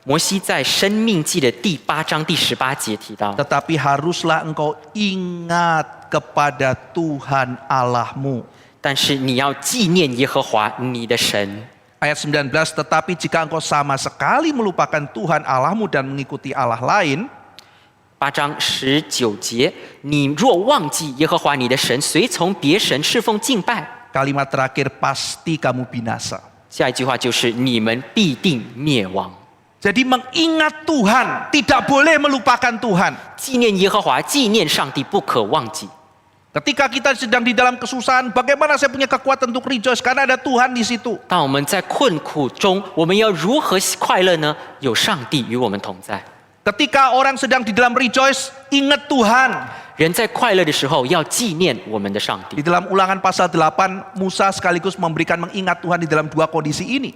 Speaker 6: 摩西在生命记的第8章第18节提到，
Speaker 5: tetapi haruslah engkau ingat kepada Tuhan Allahmu.
Speaker 6: 但是你要纪念耶和华你的神。
Speaker 5: Ayat 19, tetapi jika engkau sama sekali melupakan Tuhan Allahmu dan mengikuti Allah lain,
Speaker 6: 8章19节，你若忘记耶和华你的神，随从别神侍奉敬拜，
Speaker 5: kalimat terakhir pasti kamu binasa.
Speaker 6: 下一句话就是你们必定灭亡。
Speaker 5: Jadi mengingat Tuhan, tidak boleh melupakan Tuhan.
Speaker 6: 纪念耶和华，纪念上帝，不可忘记。
Speaker 5: Ketika kita sedang di dalam kesusahan, bagaimana saya punya kekuatan untuk rejoice? Karena ada Tuhan di situ.
Speaker 6: 当我们在困苦中，我们要如何快乐呢？有上帝与我们同在。
Speaker 5: Ketika orang sedang di dalam rejoice, ingat Tuhan.
Speaker 6: 人在快乐的时候，要纪念我们的上帝
Speaker 5: Di。dalam Ulangan pasal 8, Musa sekaligus memberikan mengingat Tuhan di dalam dua kondisi ini.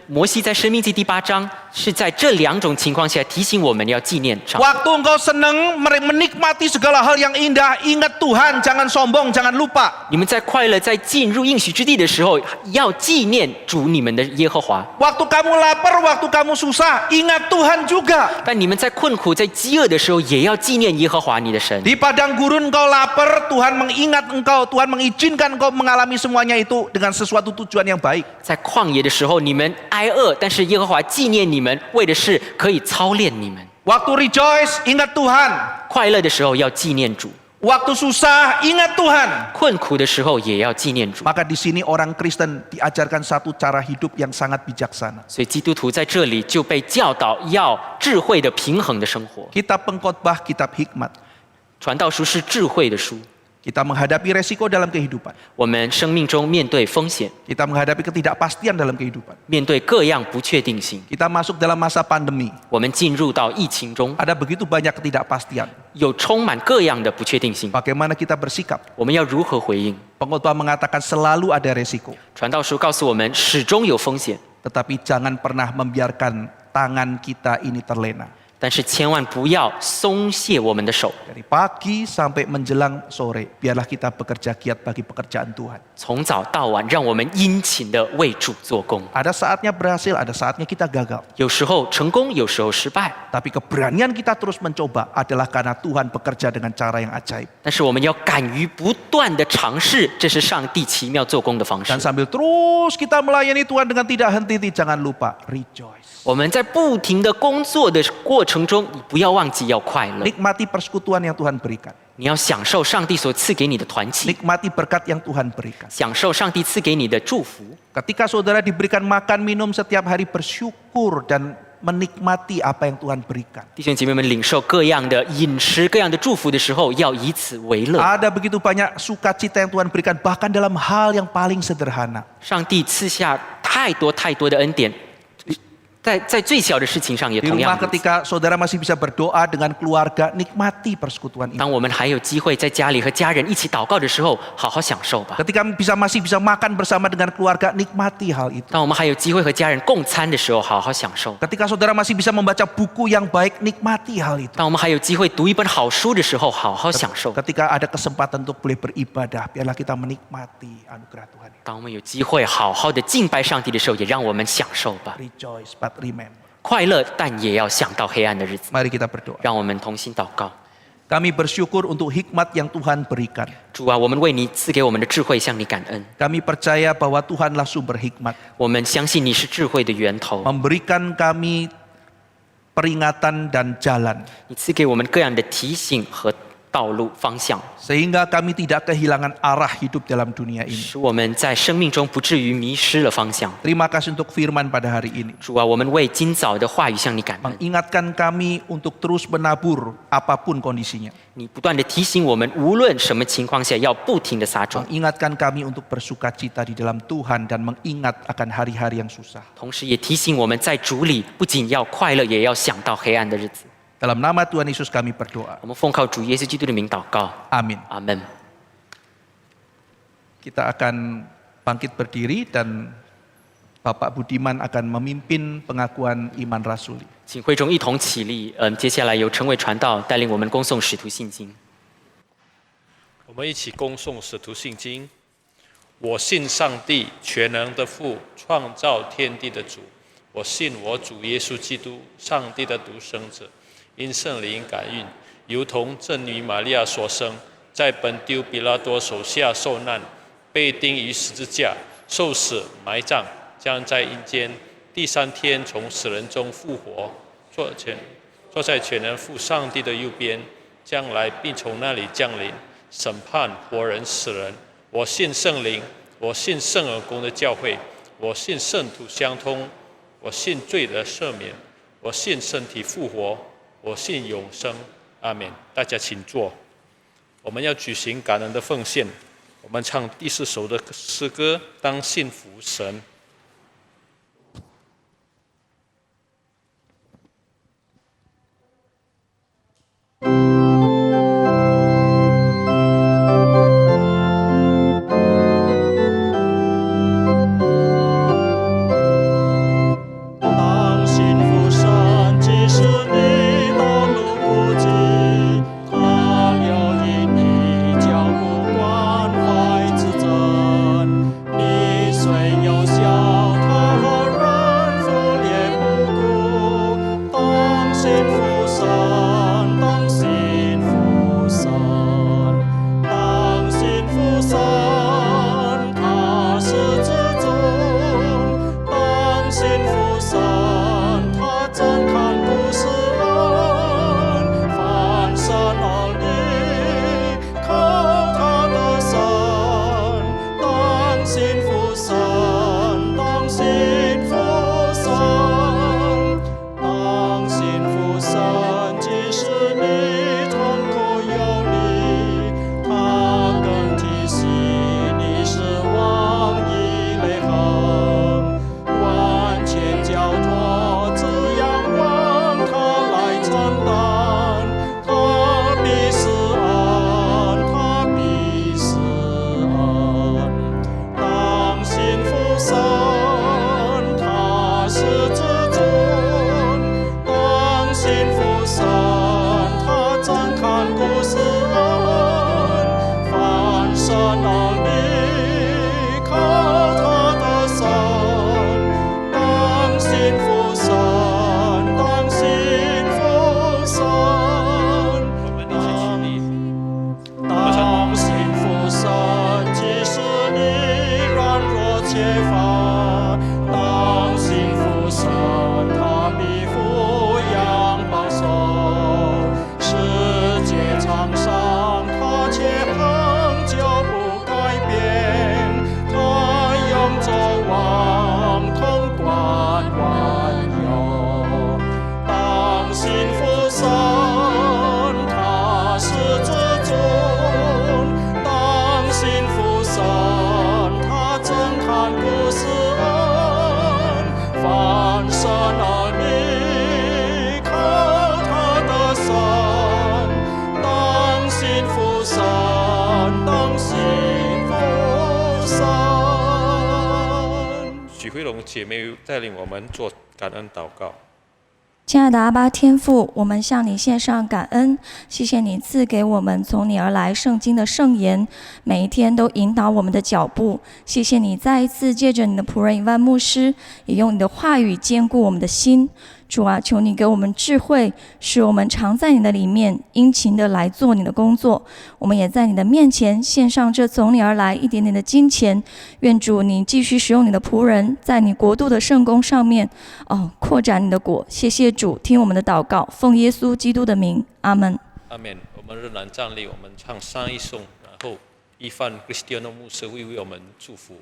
Speaker 6: 摩西在生命记第8章是在这两种情况下提醒我们要纪念上帝。
Speaker 5: Waktu engkau senang menikmati segala hal yang indah, ingat Tuhan, jangan sombong, jangan lupa.
Speaker 6: 你们在快乐、在进入应许之地的时候，要纪念主你们的耶和华。
Speaker 5: Waktu kamu lapar, waktu kamu susah, ingat Tuhan juga.
Speaker 6: 但你们在困苦、在饥饿的时候，也要纪念耶和华你的神。
Speaker 5: Di padang gurun engkau lapar, Tuhan mengingat engkau, Tuhan mengizinkan engkau mengalami semuanya itu dengan sesuatu tujuan yang baik.
Speaker 6: 在旷野的时候，你们挨饿，但是耶和华纪念你们，为的是可以操练你们。
Speaker 5: Waktu rejoice, ingat Tuhan.
Speaker 6: 快乐的时候要纪念主，
Speaker 5: Waktu susah, ingat Tuhan.
Speaker 6: 困苦的时候也要纪念主。
Speaker 5: Maka di sini orang Kristen diajarkan satu cara hidup yang sangat bijaksana.
Speaker 6: 所以基督徒在这里就被教导要智慧的、平衡的生活。
Speaker 5: Kitab Pengkhotbah, kitab hikmat.
Speaker 6: 传道书是智慧的书，
Speaker 5: Kita menghadapi resiko dalam kehidupan.
Speaker 6: 我们生命中面对风险，
Speaker 5: Kita menghadapi ketidakpastian dalam kehidupan.
Speaker 6: 面对各样不确定性，
Speaker 5: Kita masuk dalam masa pandemi.
Speaker 6: 我们进入到疫情中，
Speaker 5: Ada begitu banyak ketidakpastian.
Speaker 6: 有充满各样的不确定性，
Speaker 5: Bagaimana kita bersikap?
Speaker 6: 我们要如何回应？
Speaker 5: Pengkhotbah mengatakan selalu ada resiko.
Speaker 6: 传道书告诉我们，始终有风险，
Speaker 5: Tetapi jangan pernah membiarkan tangan kita ini terlena.
Speaker 6: 但是千万不要松懈我们的手。
Speaker 5: Dari pagi sampai menjelang sore, biarlah kita bekerja giat bagi pekerjaan Tuhan.
Speaker 6: 从早到晚，让我们殷勤的为主做工。
Speaker 5: Ada saatnya berhasil, ada saatnya kita gagal.
Speaker 6: 有时候成功，有时候失败，
Speaker 5: Tapi keberanian kita terus mencoba adalah karena Tuhan bekerja dengan cara yang ajaib.
Speaker 6: 但是我们要敢于不断的尝试，这是上帝奇妙做工的方式
Speaker 5: Dan。sambil terus kita melayani Tuhan dengan tidak henti-henti, jangan lupa rejoice.
Speaker 6: 我们在不停的工作的过程中，你不要忘记要快乐，
Speaker 5: Nikmati persekutuan yang Tuhan berikan.
Speaker 6: 你要享受上帝所赐给你的团契，
Speaker 5: Nikmati berkat yang Tuhan berikan.
Speaker 6: 享受上帝赐给你的祝福。
Speaker 5: Ketika saudara diberikan makan minum setiap hari, bersyukur dan menikmati apa yang Tuhan berikan.
Speaker 6: 弟兄姐妹们，领受各样的饮食、各样的祝福的时候，要以此为乐。
Speaker 5: Ada begitu banyak sukacita yang Tuhan berikan, bahkan dalam hal yang paling sederhana.
Speaker 6: 上帝赐下太多太多的恩典，在最小的事情上也
Speaker 5: Di
Speaker 6: 同
Speaker 5: rumah
Speaker 6: 样如此。
Speaker 5: ketika saudara masih bisa berdoa dengan keluarga, nikmati persekutuan ini.
Speaker 6: 当我们还有机会在家里和家人一起祷告的时候，好好享受吧。
Speaker 5: Ketika masih bisa makan bersama dengan keluarga, nikmati hal itu.
Speaker 6: 当我们还有机会和家人共餐的时候，好好享受。
Speaker 5: Ketika saudara masih bisa membaca buku yang baik, nikmati hal itu.
Speaker 6: 当我们还有机会读一本好书的时候，好好享受。
Speaker 5: Ketika ada kesempatan untuk boleh beribadah, biarlah kita menikmati anugerah Tuhan.
Speaker 6: 当我们有机会好好的敬拜上帝的时候，也让我们享受吧。
Speaker 5: Rejoice but remember.
Speaker 6: 快乐，但也要想到黑暗的日子。
Speaker 5: Mari kita berdoa.
Speaker 6: 让我们同心祷告。
Speaker 5: Kami bersyukur untuk hikmat yang Tuhan berikan.
Speaker 6: 主啊，我们为你赐给我们的智慧向你感恩。
Speaker 5: Kami percaya bahwa Tuhanlah sumber hikmat.
Speaker 6: 我们相信你是智慧的源头，
Speaker 5: Memberikan kami peringatan dan jalan.
Speaker 6: 你赐给我们各样的提醒和道路方向，
Speaker 5: Sehingga kami tidak kehilangan arah hidup dalam dunia ini.
Speaker 6: 使我们在生命中不至于迷失了方向。
Speaker 5: Terima kasih untuk firman pada hari ini.
Speaker 6: 主啊，我们为今早的话语向你感恩。
Speaker 5: Mengingatkan kami untuk terus menabur apapun kondisinya.
Speaker 6: 你不断的提醒我们，无论什么情况下，要不停的撒种。
Speaker 5: Mengingatkan kami untuk bersukacita di dalam Tuhan dan mengingat akan hari-hari yang susah.
Speaker 6: 同时也提醒我们在主里不仅要快乐，也要想到黑暗的日子。
Speaker 5: Dalam nama Tuhan Yesus kami berdoa.
Speaker 6: 我们奉靠主耶稣基督的名祷告，
Speaker 5: Amin.
Speaker 6: 阿门。
Speaker 5: Kita akan bangkit berdiri dan Bapak Budiman akan memimpin pengakuan iman rasuli.
Speaker 6: 请会众一同起立，接下来由陈伟传道带领我们恭诵使徒信经。
Speaker 7: 我们一起恭诵使徒信经。我信上帝全能的父，创造天地的主。我信我主耶稣基督，上帝的独生子，因圣灵感孕，由同真女玛利亚所生，在本丢比拉多手下受难，被钉于十字架，受死，埋葬，将在阴间，第3天从死人中复活，坐在全能父上帝的右边，将来并从那里降临，审判活人死人。我信圣灵，我信圣而公的教会，我信圣徒相通，我信罪的赦免，我信身体复活，我信永生。阿们。大家请坐。我们要举行感恩的奉献，我们唱第4首的诗歌，当信服神。
Speaker 2: 当信服神，即使你道路孤寂，他留意你脚步关怀之真。你虽有笑，他和人负也不顾。当信服神，当信服神，当信服神，他是至尊。当信服神，他真看顾世人。凡神儿女，靠他的神。当信服神，当信服神，当信服神。即使你痛苦有力，他更提醒你是往以泪痕。完全交托，只仰望他来承担。他必施恩，他必施恩。当信服神，他是至尊。当信服神，他真看顾世人。凡神儿女，靠他的神。当信服神，当信服神，
Speaker 7: 我们一起起立。
Speaker 2: 当信服神，即使你软弱缺乏。当信服神，他必抚养保守。世界沧桑，他却恒久不改变。他永走望，统管万有。当信服神，他是至尊。当信服神，他真看顾世人。凡神儿女，靠他的神。当信服神，当信服神。
Speaker 7: 许慧龙姐妹带领我们做感恩祷告。
Speaker 8: 亲爱的阿爸天父，我们向你献上感恩，谢谢你赐给我们从你而来圣经的圣言，每一天都引导我们的脚步。谢谢你再一次借着你的仆人以万牧师，也用你的话语坚固我们的心。主啊，求你给我们智慧，使我们常在你的里面殷勤的来做你的工作。我们也在你的面前献上这从你而来一点点的金钱，愿主你继续使用你的仆人，在你国度的圣工上面扩展你的国。谢谢主，听我们的祷告，奉耶稣基督的名，阿门。
Speaker 7: 阿门。我们仍然站立，我们唱上一颂，然后伊范 Cristiano 牧师会为我们祝福。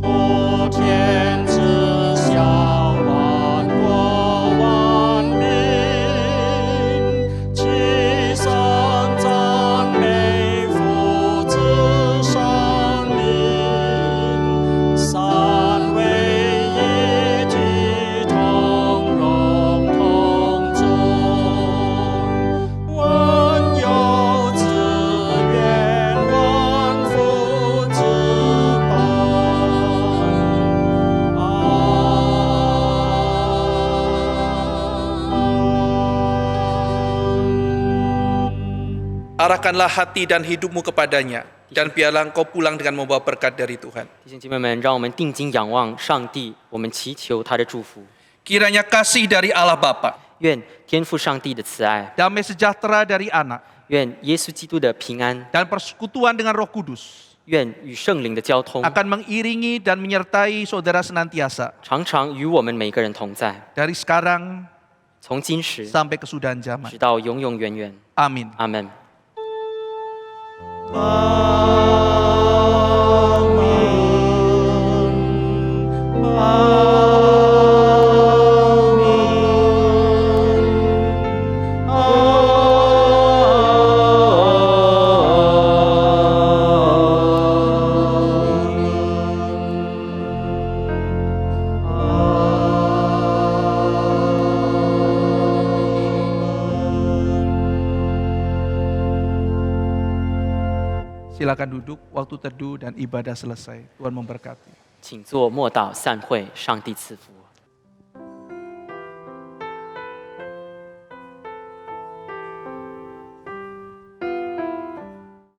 Speaker 2: 普天之下，万国万民，齐声赞美父子圣灵，三位一体，同荣同尊，万有之源，万福之本。
Speaker 5: Arahkanlah hati dan hidupmu kepadanya, dan biarlah engkau pulang dengan membawa berkat dari Tuhan.
Speaker 6: 弟兄姐妹们，让我们定睛仰望上帝，我们祈求他的祝福。
Speaker 5: Kiranya kasih dari Allah Bapa,
Speaker 6: 愿天父上帝的慈爱，
Speaker 5: damai sejahtera dari Anak,
Speaker 6: 愿耶稣基督的平安，
Speaker 5: dan persekutuan dengan Roh Kudus
Speaker 6: 愿与圣灵的交通
Speaker 5: akan mengiringi dan menyertai saudara senantiasa
Speaker 6: 常常与我们每个人同在，
Speaker 5: dari sekarang
Speaker 6: 从今时
Speaker 5: sampai kesudahan zaman.
Speaker 6: 直到永永远远。
Speaker 5: Amin.
Speaker 6: 阿门。
Speaker 5: Silakan duduk, waktu teduh dan ibadah selesai. Tuhan memberkati.
Speaker 6: 请做默祷散会，上帝赐福。